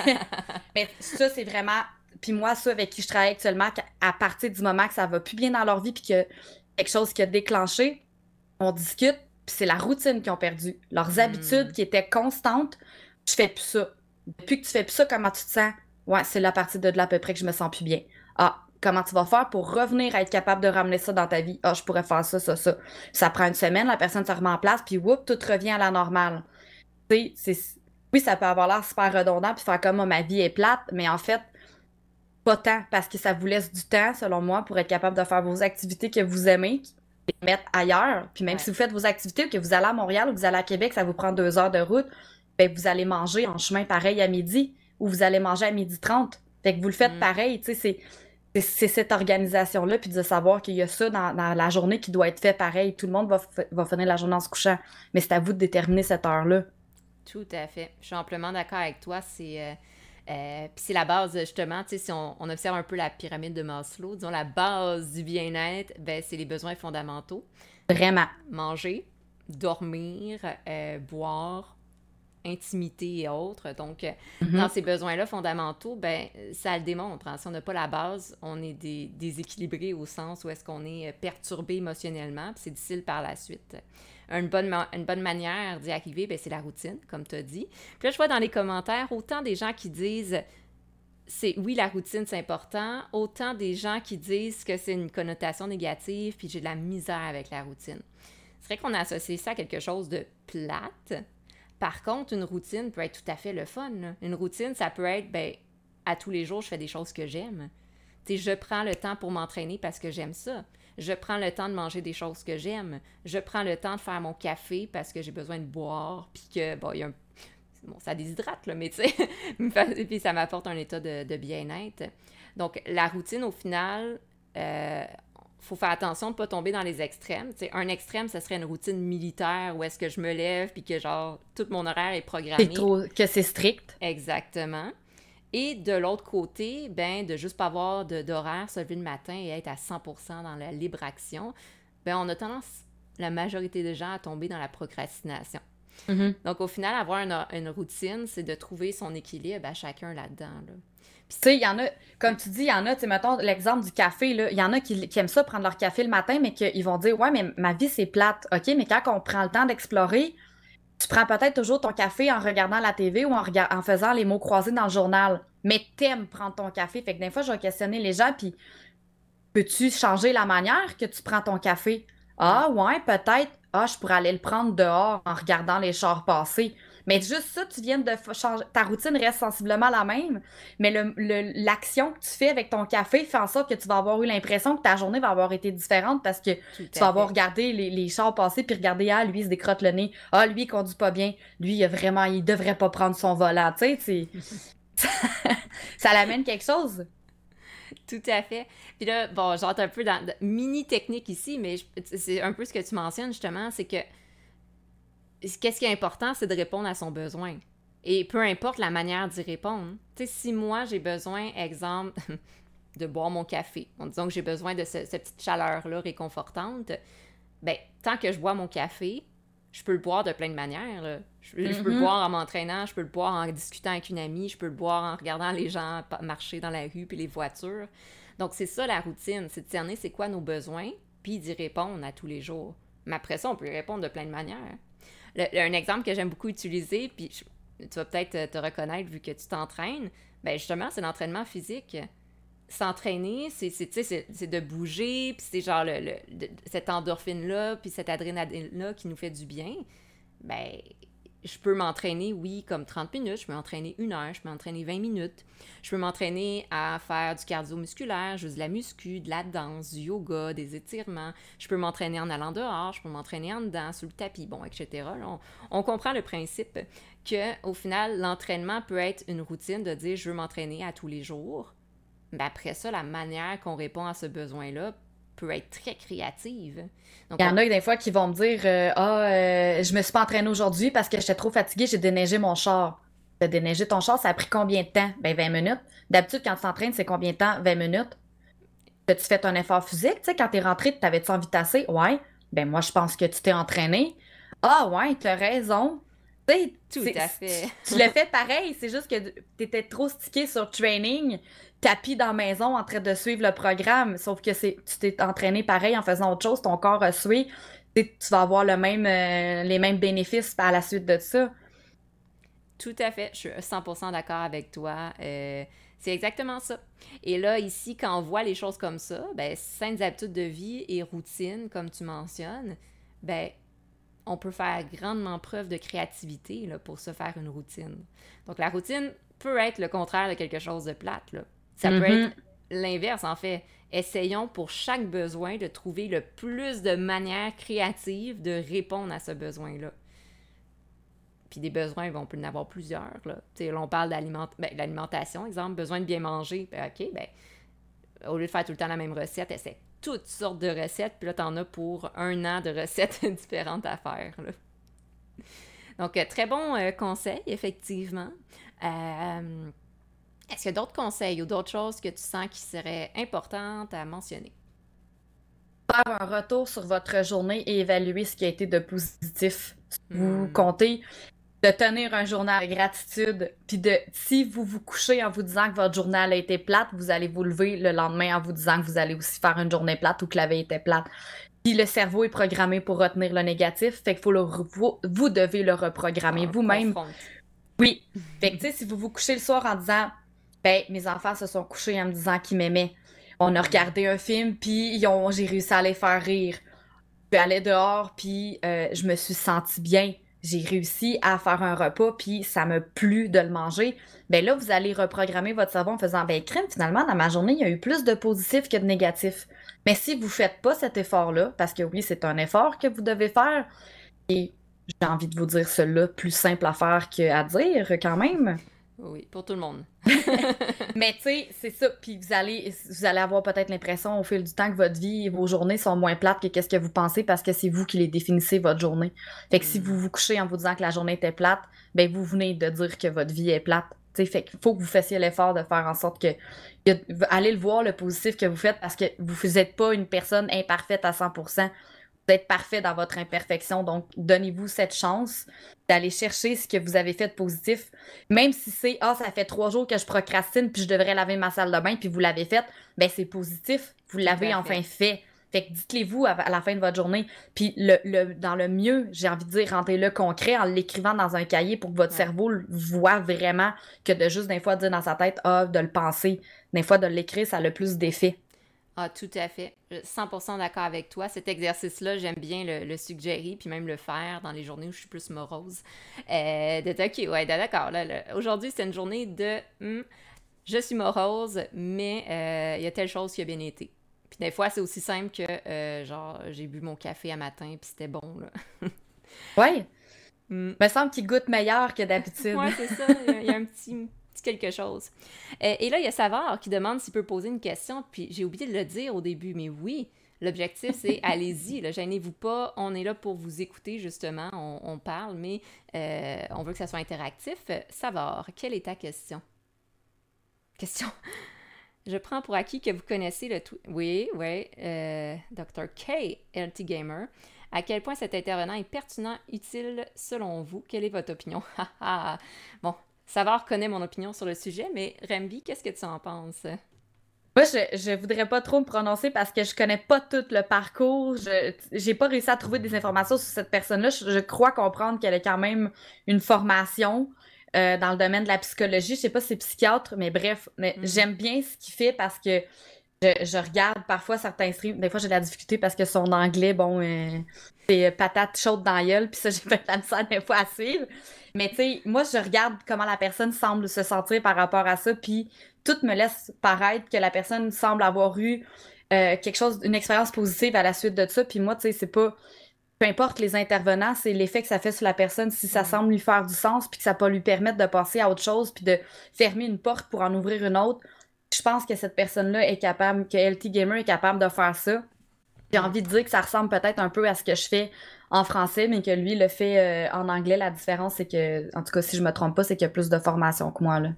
mais ça, c'est vraiment. Puis moi, ceux avec qui je travaille actuellement, à partir du moment que ça va plus bien dans leur vie, puis que quelque chose qui a déclenché, on discute, puis c'est la routine qu'ils ont perdu. Leurs habitudes Mm. qui étaient constantes, je fais plus ça. Depuis que tu fais plus ça, comment tu te sens? Ouais, c'est la partie de là à peu près que je me sens plus bien. Ah, comment tu vas faire pour revenir à être capable de ramener ça dans ta vie? Ah, je pourrais faire ça, ça, ça. Ça prend une semaine, la personne se remet en place, puis whoop, tout revient à la normale. Tu sais, oui, ça peut avoir l'air super redondant, puis faire comme, oh, ma vie est plate, mais en fait, pas tant, parce que ça vous laisse du temps, selon moi, pour être capable de faire vos activités que vous aimez, et les mettre ailleurs. Puis même Ouais. si vous faites vos activités ou que vous allez à Montréal ou que vous allez à Québec, ça vous prend 2 heures de route, ben vous allez manger en chemin pareil à midi ou vous allez manger à 12h30. Fait que vous le faites Mm. pareil, tu sais, c'est cette organisation-là, puis de savoir qu'il y a ça dans la journée qui doit être fait pareil. Tout le monde va finir la journée en se couchant, mais c'est à vous de déterminer cette heure-là. Tout à fait. Je suis amplement d'accord avec toi. Puis c'est la base, justement, tu sais, si on observe un peu la pyramide de Maslow, disons la base du bien-être, ben, c'est les besoins fondamentaux. Vraiment. Manger, dormir, boire, intimité et autres. Donc, dans Mhm. ces besoins-là fondamentaux, ben, ça le démontre, hein. Si on n'a pas la base, on est déséquilibré au sens où est-ce qu'on est perturbé émotionnellement, puis c'est difficile par la suite. Une bonne manière d'y arriver, ben, c'est la routine, comme tu as dit. Puis là, je vois dans les commentaires autant des gens qui disent oui, la routine, c'est important, autant des gens qui disent que c'est une connotation négative, puis j'ai de la misère avec la routine. C'est vrai qu'on a associé ça à quelque chose de plate. Par contre, une routine peut être tout à fait le fun, là. Une routine, ça peut être, ben, à tous les jours, je fais des choses que j'aime. Tu sais, je prends le temps pour m'entraîner parce que j'aime ça. Je prends le temps de manger des choses que j'aime. Je prends le temps de faire mon café parce que j'ai besoin de boire, puis que, bon, il y a bon, ça déshydrate, là, mais tu sais, puis ça m'apporte un état de bien-être. Donc, la routine, au final, faut faire attention de ne pas tomber dans les extrêmes. Tu sais, un extrême, ce serait une routine militaire où est-ce que je me lève puis que, genre, tout mon horaire est programmé. Que c'est strict. Exactement. Et de l'autre côté, ben, de juste pas avoir d'horaire, se lever le matin et être à 100% dans la libre action, ben, on a tendance, la majorité des gens, à tomber dans la procrastination. Mm-hmm. Donc, au final, avoir une routine, c'est de trouver son équilibre à chacun là-dedans, là. Puis, tu sais, il y en a, comme tu dis, il y en a, tu sais, mettons l'exemple du café, là, il y en a qui aiment ça, prendre leur café le matin, mais qu'ils vont dire, ouais, mais ma vie, c'est plate. OK, mais quand on prend le temps d'explorer, tu prends peut-être toujours ton café en regardant la TV ou en faisant les mots croisés dans le journal. Mais t'aimes prendre ton café. Fait que des fois, je vais questionner les gens, puis peux-tu changer la manière que tu prends ton café? Ah, ouais, peut-être. Ah, je pourrais aller le prendre dehors en regardant les chars passer. Mais juste ça, tu viens de changer. Ta routine reste sensiblement la même, mais l'action que tu fais avec ton café fait en sorte que tu vas avoir eu l'impression que ta journée va avoir été différente parce que tu vas avoir regardé les chars passer puis regarder, ah, lui, il se décrotte le nez. Ah, lui, il conduit pas bien. Lui, il devrait pas prendre son volant. Tu sais, ça l'amène quelque chose. Tout à fait. Puis là, bon, j'entre un peu dans mini technique ici, mais c'est un peu ce que tu mentionnes justement, c'est que qu'est-ce qui est important, c'est de répondre à son besoin. Et peu importe la manière d'y répondre. Tu sais, si moi, j'ai besoin, exemple, de boire mon café, disons que j'ai besoin de cette petite chaleur-là réconfortante, ben tant que je bois mon café, je peux le boire de plein de manières, là. Je peux le boire en m'entraînant, je peux le boire en discutant avec une amie, je peux le boire en regardant les gens marcher dans la rue puis les voitures. Donc, c'est ça la routine, c'est de cerner c'est quoi nos besoins puis d'y répondre à tous les jours. Mais après ça, on peut y répondre de plein de manières. Un exemple que j'aime beaucoup utiliser, puis tu vas peut-être te reconnaître vu que tu t'entraînes, ben justement, c'est l'entraînement physique. S'entraîner, c'est de bouger, puis c'est genre cette endorphine-là, puis cette adrénaline-là qui nous fait du bien. Ben, je peux m'entraîner, oui, comme 30 minutes, je peux m'entraîner 1 heure, je peux m'entraîner 20 minutes, je peux m'entraîner à faire du cardio-musculaire, juste de la muscu, de la danse, du yoga, des étirements, je peux m'entraîner en allant dehors, je peux m'entraîner en dedans, sur le tapis, bon, etc. Là, on comprend le principe qu'au final, l'entraînement peut être une routine de dire « je veux m'entraîner à tous les jours ». Mais après ça, la manière qu'on répond à ce besoin-là peut être très créative. Donc, il y en a des fois qui vont me dire je me suis pas entraînée aujourd'hui parce que j'étais trop fatiguée, j'ai déneigé mon char. T'as déneigé ton char, ça a pris combien de temps? Ben 20 minutes. D'habitude, quand tu t'entraînes, c'est combien de temps? 20 minutes. As-tu fait un effort physique? Tu sais, quand t'es rentré, t'avais-tu envie de tasser? Ouais. Ben moi, je pense que tu t'es entraîné. Ah ouais, t'as raison. Tout à fait. Tu l'as fait pareil, c'est juste que t'étais trop stické sur training, tapis dans la maison en train de suivre le programme, sauf que tu t'es entraîné pareil en faisant autre chose, ton corps a sué, tu vas avoir les mêmes bénéfices à la suite de ça. Tout à fait, je suis 100% d'accord avec toi. C'est exactement ça. Et là, ici, quand on voit les choses comme ça, ben, saines habitudes de vie et routine, comme tu mentionnes, ben, on peut faire grandement preuve de créativité là, pour se faire une routine. Donc, la routine peut être le contraire de quelque chose de plate, là. Ça peut être l'inverse, en fait. Essayons pour chaque besoin de trouver le plus de manières créatives de répondre à ce besoin-là. Puis des besoins, on peut en avoir plusieurs, là. Là, on parle d'alimentation, exemple, besoin de bien manger. Ben, OK, ben, au lieu de faire tout le temps la même recette, essaie toutes sortes de recettes, puis là, t'en as pour 1 an de recettes différentes à faire, là. Donc, très bon conseil, effectivement. Est-ce qu'il y a d'autres conseils ou d'autres choses que tu sens qui seraient importantes à mentionner? Faire un retour sur votre journée et évaluer ce qui a été de positif. Vous comptez de tenir un journal de gratitude, puis si vous vous couchez en vous disant que votre journal a été plate, vous allez vous lever le lendemain en vous disant que vous allez aussi faire une journée plate ou que la veille était plate. Puis le cerveau est programmé pour retenir le négatif, fait qu'il vous devez le reprogrammer vous-même. Oui. Fait que tu sais, si vous vous couchez le soir en disant ben mes enfants se sont couchés en me disant qu'ils m'aimaient. On a regardé un film, puis j'ai réussi à les faire rire. Je suis allée dehors, puis je me suis sentie bien. J'ai réussi à faire un repas, puis ça m'a plu de le manger. Ben là, vous allez reprogrammer votre cerveau en faisant ben crème, finalement, dans ma journée, il y a eu plus de positifs que de négatifs. Mais si vous faites pas cet effort-là, parce que oui, c'est un effort que vous devez faire, et j'ai envie de vous dire cela, plus simple à faire qu'à dire quand même. Oui, pour tout le monde. Mais tu sais, c'est ça. Puis vous allez avoir peut-être l'impression au fil du temps que votre vie, vos journées sont moins plates que qu'est-ce que vous pensez parce que c'est vous qui les définissez votre journée. Fait que si Hmm. vous vous couchez en vous disant que la journée était plate, ben vous venez de dire que votre vie est plate. Tu sais, fait qu'il faut que vous fassiez l'effort de faire en sorte allez le voir le positif que vous faites parce que vous n'êtes pas une personne imparfaite à 100%. Vous êtes parfait dans votre imperfection. Donc, donnez-vous cette chance d'aller chercher ce que vous avez fait de positif. Même si c'est, ah, ça fait 3 jours que je procrastine, puis je devrais laver ma salle de bain, puis vous l'avez fait, ben c'est positif. Vous Tout l'avez à enfin fait. fait. Fait que dites-les-vous à la fin de votre journée. Puis dans le mieux, j'ai envie de dire, rendez-le concret en l'écrivant dans un cahier pour que votre Ouais. cerveau voit vraiment que de juste des fois dire dans sa tête, ah, de le penser. Des fois, de l'écrire, ça a le plus d'effet. Ah, tout à fait. 100% d'accord avec toi. Cet exercice-là, j'aime bien le suggérer, puis même le faire dans les journées où je suis plus morose. OK, ouais, d'accord. Aujourd'hui, c'est une journée de je suis morose, mais il y a telle chose qui a bien été. Puis des fois, c'est aussi simple que, genre, j'ai bu mon café à matin, puis c'était bon, là. Ouais, Hmm. me semble qu'il goûte meilleur que d'habitude. Ouais, c'est ça. Il y a un petit quelque chose. Et là, il y a Savard qui demande s'il peut poser une question. Puis j'ai oublié de le dire au début, mais oui, l'objectif, c'est allez-y, là, gênez-vous pas. On est là pour vous écouter, justement. On parle, mais on veut que ça soit interactif. Savard, quelle est ta question? Question. Je prends pour acquis que vous connaissez le tout. Oui, oui. Dr. K, LT Gamer. À quel point cet intervenant est pertinent, utile selon vous? Quelle est votre opinion? Bon, Savard connaît mon opinion sur le sujet, mais Rembi, qu'est-ce que tu en penses? Moi, je voudrais pas trop me prononcer parce que je connais pas tout le parcours. J'ai pas réussi à trouver des informations sur cette personne-là. Je crois comprendre qu'elle a quand même une formation dans le domaine de la psychologie. Je sais pas si c'est psychiatre, mais bref, mais Hmm. j'aime bien ce qu'il fait parce que je regarde parfois certains streams. Des fois, j'ai de la difficulté parce que son anglais, bon, c'est patate chaude dans la gueule, puis ça, j'ai fait de la misère des fois à suivre. Mais tu sais, moi, je regarde comment la personne semble se sentir par rapport à ça, puis tout me laisse paraître que la personne semble avoir eu quelque chose, une expérience positive à la suite de ça. Puis moi, tu sais, c'est pas, peu importe les intervenants, c'est l'effet que ça fait sur la personne, si ça Hmm. semble lui faire du sens, puis que ça peut lui permettre de passer à autre chose, puis de fermer une porte pour en ouvrir une autre. Je pense que cette personne-là est capable, que LT Gamer est capable de faire ça. J'ai Hmm. envie de dire que ça ressemble peut-être un peu à ce que je fais en français, mais que lui le fait en anglais. La différence, c'est que, en tout cas, si je me trompe pas, c'est qu'il y a plus de formation que moi, là.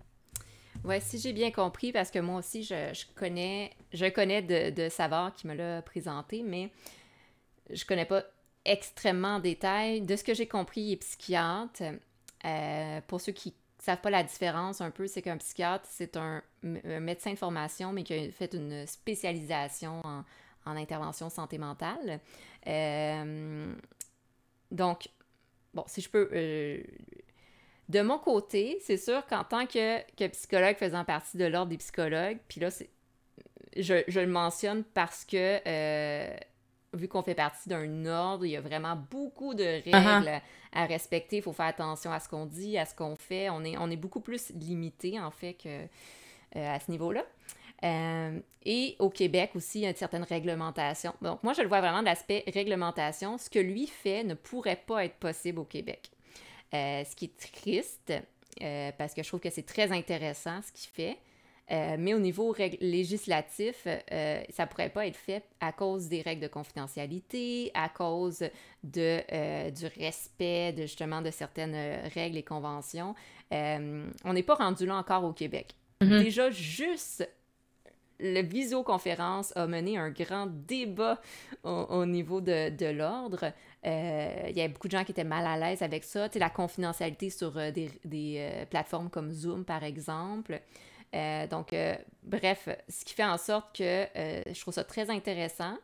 Ouais, si j'ai bien compris, parce que moi aussi, je connais de Savard qui me l'a présenté, mais je connais pas extrêmement en détail. De ce que j'ai compris, il est psychiatre. Pour ceux qui savent pas la différence un peu, c'est qu'un psychiatre, c'est un médecin de formation, mais qui a fait une spécialisation en intervention santé mentale. Donc, bon, si je peux... de mon côté, c'est sûr qu'en tant que psychologue faisant partie de l'ordre des psychologues, puis là, je le mentionne parce que vu qu'on fait partie d'un ordre, il y a vraiment beaucoup de Uh-huh. règles à respecter. Il faut faire attention à ce qu'on dit, à ce qu'on fait. On est beaucoup plus limité, en fait, à ce niveau-là. Et au Québec aussi, il y a une certaine réglementation. Donc, moi, je le vois vraiment de l'aspect réglementation. Ce que lui fait ne pourrait pas être possible au Québec. Ce qui est triste, parce que je trouve que c'est très intéressant ce qu'il fait. Mais au niveau législatif, ça ne pourrait pas être fait à cause des règles de confidentialité, à cause du respect justement de certaines règles et conventions. On n'est pas rendu là encore au Québec. Mhm. Déjà, juste la visioconférence a mené un grand débat au niveau de l'ordre. Il y avait beaucoup de gens qui étaient mal à l'aise avec ça. Tu sais, la confidentialité sur des plateformes comme Zoom, par exemple. Bref, ce qui fait en sorte que je trouve ça très intéressant.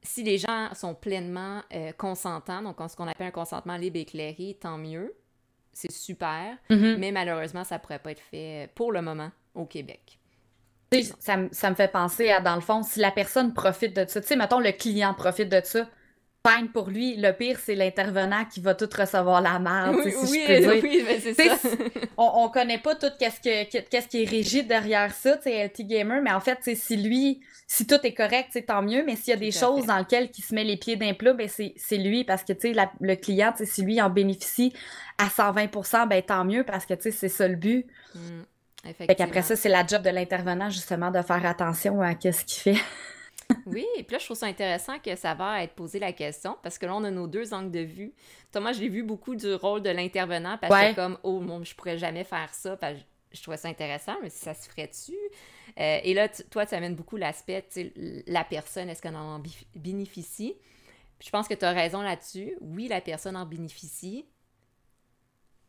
Si les gens sont pleinement consentants, donc ce qu'on appelle un consentement libre et éclairé, tant mieux. C'est super. Mhm. Mais malheureusement, ça ne pourrait pas être fait pour le moment au Québec. Tu sais, ça me fait penser à, dans le fond, si la personne profite de ça, tu sais, mettons, le client profite de ça, fine pour lui. Le pire, c'est l'intervenant qui va tout recevoir la merde, Oui, si oui, je peux dire. oui, mais c'est Tu ça. sais, on connaît pas tout qu'est-ce qui est rigide derrière ça, tu sais, LT Gamer, mais en fait, tu sais, si tout est correct, c'est tant mieux, mais s'il y a des Tout à choses fait. dans lesquelles il se met les pieds d'un plat, ben c'est lui, parce que, tu sais, le client, tu sais, si lui en bénéficie à 120%, ben tant mieux, parce que, tu sais, c'est ça le but. Mm, Fait qu'après effectivement. ça, c'est la job de l'intervenant, justement, de faire attention à ce qu'il fait. Oui, et puis là, je trouve ça intéressant que ça va être posé la question, parce que là, on a nos deux angles de vue. Thomas, j'ai vu beaucoup du rôle de l'intervenant, parce que j'étais Ouais. comme, oh, moi, je pourrais jamais faire ça, parce que je trouvais ça intéressant, mais si ça se ferait-tu? Et là, toi, tu amènes beaucoup l'aspect, tu sais, la personne, est-ce qu'elle en bénéficie? Puis je pense que tu as raison là-dessus. Oui, la personne en bénéficie.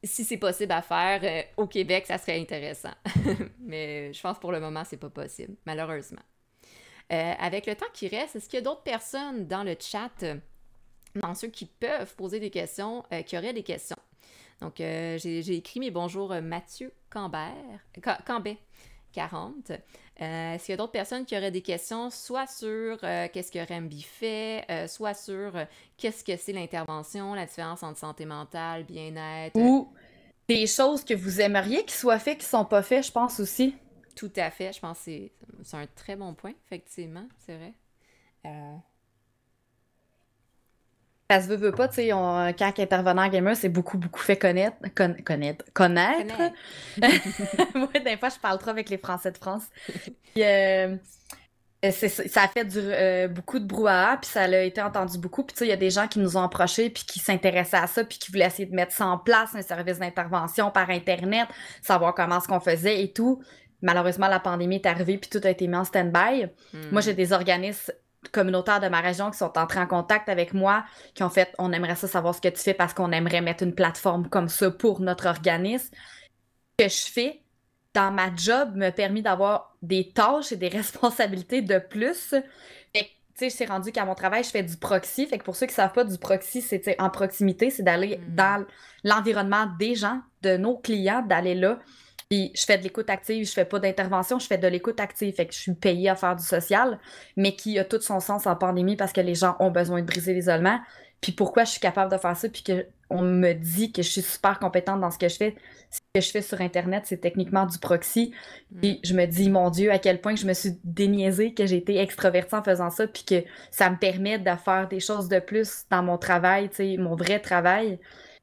Si c'est possible à faire, au Québec, ça serait intéressant. Mais je pense que pour le moment, c'est pas possible, malheureusement. Avec le temps qui reste, est-ce qu'il y a d'autres personnes dans le chat, dans ceux qui peuvent poser des questions, qui auraient des questions? Donc, j'ai écrit mes bonjours Mathieu Cambet, 40. Est-ce qu'il y a d'autres personnes qui auraient des questions, soit sur qu'est-ce que Rembi fait, soit sur qu'est-ce que c'est l'intervention, la différence entre santé mentale, bien-être? Ou des choses que vous aimeriez qu'ils soient faits, qui sont pas faits, je pense aussi. Tout à fait, je pense que c'est un très bon point, effectivement, c'est vrai. Ça se veut pas, tu sais, quand intervenant gamer, c'est beaucoup fait connaître. Connaître. Moi, des fois, je parle trop avec les Français de France. Puis, ça a fait beaucoup de brouhaha, puis ça a été entendu beaucoup. Puis, tu sais, il y a des gens qui nous ont approchés, puis qui s'intéressaient à ça, puis qui voulaient essayer de mettre ça en place, un service d'intervention par Internet, savoir comment ce qu'on faisait et tout. Malheureusement, la pandémie est arrivée, puis tout a été mis en stand-by. Moi, j'ai des organismes communautaires de ma région qui sont entrés en contact avec moi, qui ont fait, on aimerait ça savoir ce que tu fais parce qu'on aimerait mettre une plateforme comme ça pour notre organisme. Ce que je fais dans ma job m'a permis d'avoir des tâches et des responsabilités de plus. Fait que, tu sais, c'est rendu qu'à mon travail, je fais du proxy. Fait que pour ceux qui savent pas, du proxy, c'est, tu sais, en proximité, c'est d'aller dans l'environnement des gens, de nos clients, d'aller là. Puis je fais de l'écoute active, je fais pas d'intervention, je fais de l'écoute active. Fait que je suis payée à faire du social, mais qui a tout son sens en pandémie parce que les gens ont besoin de briser l'isolement. Puis pourquoi je suis capable de faire ça, puis qu'on me dit que je suis super compétente dans ce que je fais. Ce que je fais sur Internet, c'est techniquement du proxy. Puis je me dis, mon Dieu, à quel point que je me suis déniaisée, que j'ai été extravertie en faisant ça, puis que ça me permet de faire des choses de plus dans mon travail, tu sais, mon vrai travail.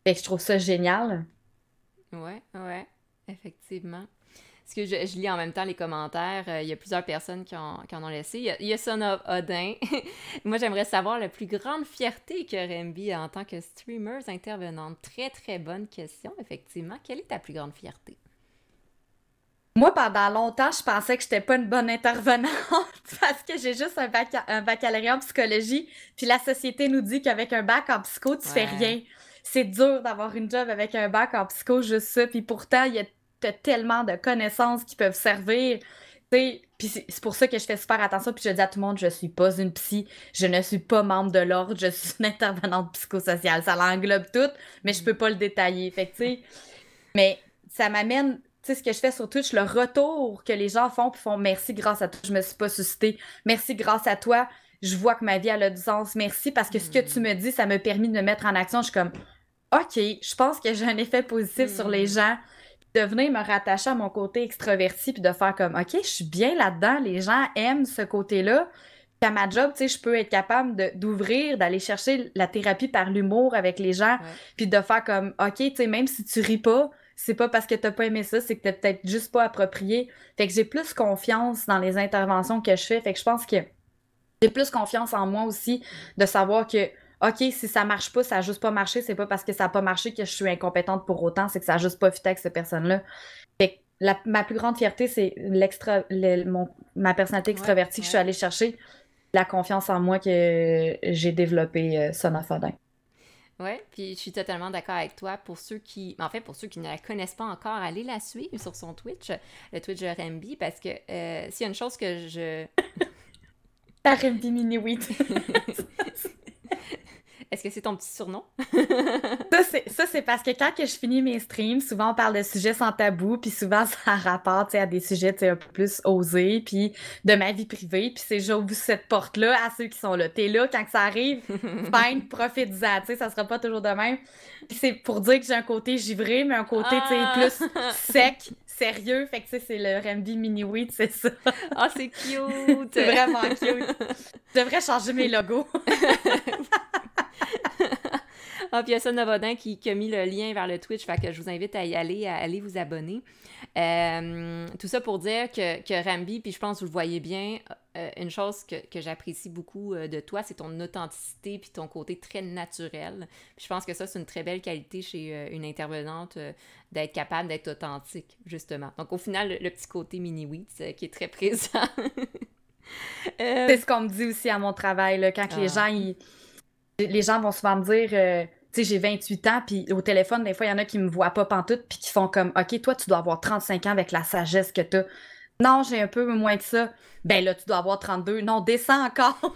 Fait que je trouve ça génial. Ouais, ouais, effectivement. Parce que je lis en même temps les commentaires, il y a plusieurs personnes qui en ont laissé. Il y a Son of Odin. Moi, j'aimerais savoir la plus grande fierté que Rembi a en tant que streamer intervenante. Très, très bonne question, effectivement. Quelle est ta plus grande fierté? Moi, pendant longtemps, je pensais que j'étais pas une bonne intervenante parce que j'ai juste un baccalauréat en psychologie. Puis la société nous dit qu'avec un bac en psycho, tu fais rien. C'est dur d'avoir une job avec un bac en psycho, juste ça. Puis pourtant, t'as tellement de connaissances qui peuvent servir. Puis c'est pour ça que je fais super attention. Puis je dis à tout le monde, je suis pas une psy, je ne suis pas membre de l'ordre, je suis une intervenante psychosociale. Ça l'englobe tout, mais je peux pas le détailler. Fait que, tu sais, mais ça m'amène, tu sais, ce que je fais sur Twitch, le retour que les gens font, puis font merci, grâce à toi, je me suis pas suscitée. Merci, grâce à toi, je vois que ma vie a du sens. Merci, parce que ce que tu me dis, ça m'a permis de me mettre en action. Je suis comme, OK, je pense que j'ai un effet positif sur les gens. De venir me rattacher à mon côté extraverti, puis de faire comme, OK, je suis bien là-dedans, les gens aiment ce côté-là. Puis à ma job, tu sais, je peux être capable d'ouvrir, d'aller chercher la thérapie par l'humour avec les gens, puis de faire comme, OK, tu sais, même si tu ris pas, c'est pas parce que t'as pas aimé ça, c'est que t'es peut-être juste pas approprié. Fait que j'ai plus confiance dans les interventions que je fais. Fait que je pense que j'ai plus confiance en moi aussi de savoir que, OK, si ça marche pas, ça a juste pas marché, c'est pas parce que ça a pas marché que je suis incompétente pour autant, c'est que ça a juste pas fité avec cette personne-là. Fait que ma plus grande fierté, c'est ma personnalité extravertie que je suis allée chercher, la confiance en moi que j'ai développée, Son of Odin. Oui, puis je suis totalement d'accord avec toi. Pour ceux qui ne la connaissent pas encore, allez la suivre sur son Twitch, le Twitch de Rembi, parce que s'il y a une chose que je... La Rembi Mini, oui. Est-ce que c'est ton petit surnom? Ça, c'est parce que quand que je finis mes streams, souvent on parle de sujets sans tabou, puis souvent ça rapporte, tu sais, à des sujets, tu sais, un peu plus osés, puis de ma vie privée, puis c'est j'ouvre cette porte-là à ceux qui sont là. T'es là quand que ça arrive, fine, profite-en, tu sais, ça sera pas toujours de même. Puis c'est pour dire que j'ai un côté givré, mais un côté, tu sais, Ah! plus sec, sérieux, fait que tu sais, c'est le Rembi Mini Wheat, c'est ça. Ah, c'est cute! C'est vraiment cute. Je devrais changer mes logos. Ah, puis il y a ça, Novodin, qui a mis le lien vers le Twitch, fait que je vous invite à y aller, à aller vous abonner. Tout ça pour dire que Rambi, puis je pense que vous le voyez bien, une chose que j'apprécie beaucoup de toi, c'est ton authenticité puis ton côté très naturel. Puis je pense que ça, c'est une très belle qualité chez une intervenante, d'être capable d'être authentique, justement. Donc au final, le petit côté mini-wheat qui est très présent. C'est ce qu'on me dit aussi à mon travail, là, quand les gens, les gens vont souvent me dire, tu sais, j'ai 28 ans, puis au téléphone, des fois, il y en a qui me voient pas pantoute, puis qui font comme, OK, toi, tu dois avoir 35 ans avec la sagesse que t'as. Non, j'ai un peu moins que ça. Ben là, tu dois avoir 32. Non, descends encore.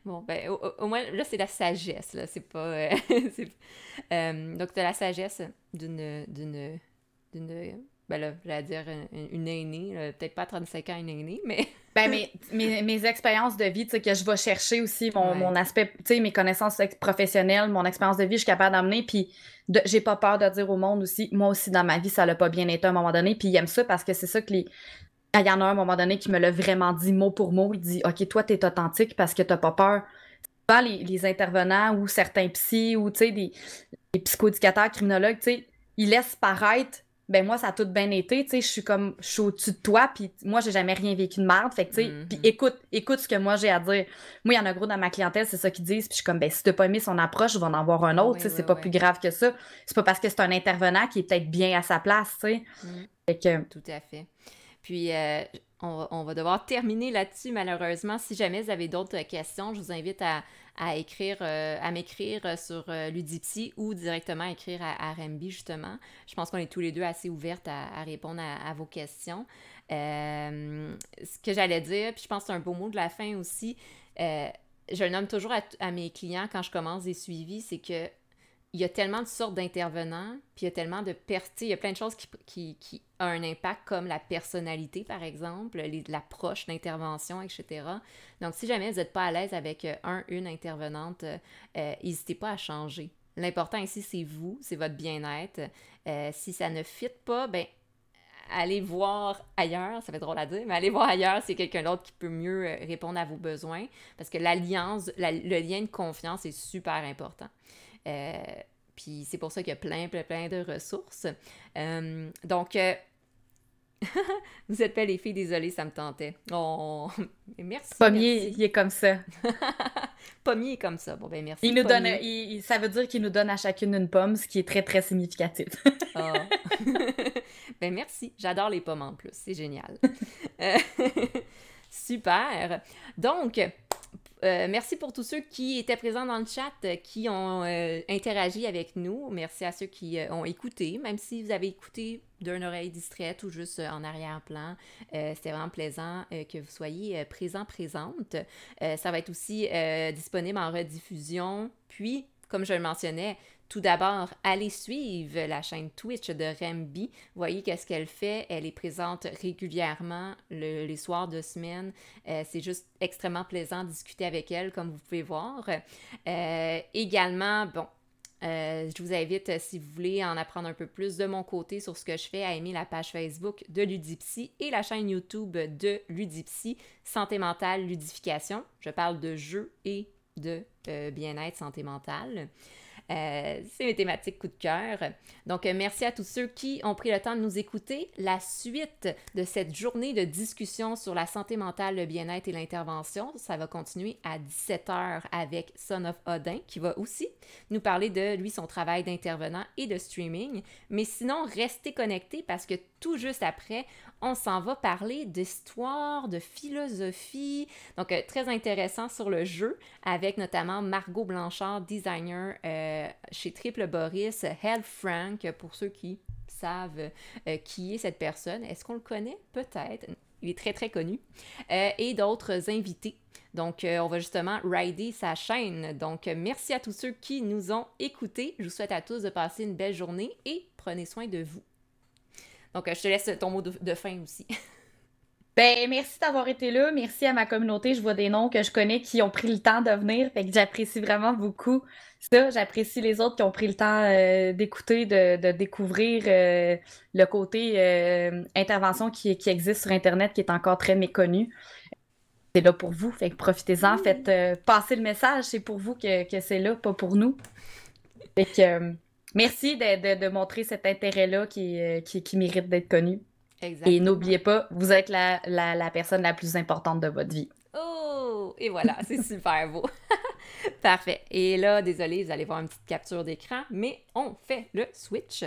Bon, ben, au moins, là, c'est la sagesse, là, c'est pas... donc, t'as la sagesse d'une... Ben là, j'allais dire une aînée, peut-être pas à 35 ans, une aînée, mais... Ben, mes expériences de vie, tu sais, que je vais chercher aussi mon aspect, tu sais, mes connaissances professionnelles, mon expérience de vie, je suis capable d'amener, puis j'ai pas peur de dire au monde aussi, moi aussi, dans ma vie, ça l'a pas bien été à un moment donné, puis ils aiment ça parce que c'est ça que il y en a un moment donné qui me l'a vraiment dit mot pour mot, il dit, OK, toi, t'es authentique parce que t'as pas peur. Souvent, les intervenants ou certains psys ou, tu sais, des psychoéducateurs, criminologues, tu sais, ils laissent paraître, ben moi, ça a tout bien été, tu sais, je suis au-dessus de toi, puis moi, j'ai jamais rien vécu de merde, fait que, tu sais, puis écoute ce que moi j'ai à dire. Moi, il y en a gros dans ma clientèle, c'est ça qu'ils disent, puis je suis comme, ben si t'as pas aimé son approche, je vais en avoir un autre, tu sais, c'est pas plus grave que ça. C'est pas parce que c'est un intervenant qui est peut-être bien à sa place, tu sais. Fait que... Tout à fait. Puis, on va devoir terminer là-dessus, malheureusement. Si jamais vous avez d'autres questions, je vous invite à écrire, à m'écrire sur Ludipsy ou directement écrire à Rembi, justement. Je pense qu'on est tous les deux assez ouvertes à répondre à vos questions. Ce que j'allais dire, puis je pense que c'est un beau mot de la fin aussi, je le nomme toujours à mes clients quand je commence des suivis, c'est que il y a tellement de sortes d'intervenants, puis il y a tellement de il y a plein de choses qui ont un impact, comme la personnalité, par exemple, l'approche d'intervention, etc. Donc, si jamais vous n'êtes pas à l'aise avec une intervenante, n'hésitez pas à changer. L'important ici, c'est vous, c'est votre bien-être. Si ça ne fit pas, ben allez voir ailleurs, ça fait drôle à dire, mais allez voir ailleurs si quelqu'un d'autre qui peut mieux répondre à vos besoins, parce que l'alliance, le lien de confiance est super important. Puis c'est pour ça qu'il y a plein de ressources. Donc, vous êtes pas les filles, désolée, ça me tentait. Oh, merci. Pommier, il est comme ça. Pommier est comme ça. Bon, ben merci. Il nous donne, ça veut dire qu'il nous donne à chacune une pomme, ce qui est très, très significatif. Oh. Ben merci. J'adore les pommes en plus. C'est génial. Super. Donc, merci pour tous ceux qui étaient présents dans le chat, qui ont interagi avec nous. Merci à ceux qui ont écouté, même si vous avez écouté d'une oreille distraite ou juste en arrière-plan. C'était vraiment plaisant que vous soyez présente. Ça va être aussi disponible en rediffusion. Puis, comme je le mentionnais, tout d'abord, allez suivre la chaîne Twitch de Rembi. Vous voyez qu'est-ce qu'elle fait. Elle est présente régulièrement les soirs de semaine. C'est juste extrêmement plaisant de discuter avec elle, comme vous pouvez voir. Également, bon, je vous invite, si vous voulez en apprendre un peu plus de mon côté sur ce que je fais, à aimer la page Facebook de Ludipsy et la chaîne YouTube de Ludipsy, Santé mentale, ludification. Je parle de jeux et de bien-être, santé mentale. C'est mes thématiques coup de cœur. Donc, merci à tous ceux qui ont pris le temps de nous écouter. La suite de cette journée de discussion sur la santé mentale, le bien-être et l'intervention, ça va continuer à 17h avec Son of Odin, qui va aussi nous parler de, lui, son travail d'intervenant et de streaming. Mais sinon, restez connectés parce que tout juste après, on s'en va parler d'histoire, de philosophie. Donc, très intéressant sur le jeu, avec notamment Margot Blanchard, designer chez Triple Boris, Hell Frank, pour ceux qui savent qui est cette personne. Est-ce qu'on le connaît? Peut-être. Il est très, très connu. Et d'autres invités. Donc, on va justement rider sa chaîne. Donc, merci à tous ceux qui nous ont écoutés. Je vous souhaite à tous de passer une belle journée et prenez soin de vous. Donc, je te laisse ton mot de fin aussi. Ben, merci d'avoir été là. Merci à ma communauté. Je vois des noms que je connais qui ont pris le temps de venir. Fait que j'apprécie vraiment beaucoup ça. J'apprécie les autres qui ont pris le temps d'écouter, de découvrir le côté intervention qui existe sur Internet, qui est encore très méconnu. C'est là pour vous. Fait que profitez-en. Faites passer le message. C'est pour vous que c'est là, pas pour nous. Fait que merci de montrer cet intérêt-là qui mérite d'être connu. Exactement. Et n'oubliez pas, vous êtes la personne la plus importante de votre vie. Oh! Et voilà, c'est super beau. Parfait. Et là, désolé, vous allez voir une petite capture d'écran, mais on fait le switch.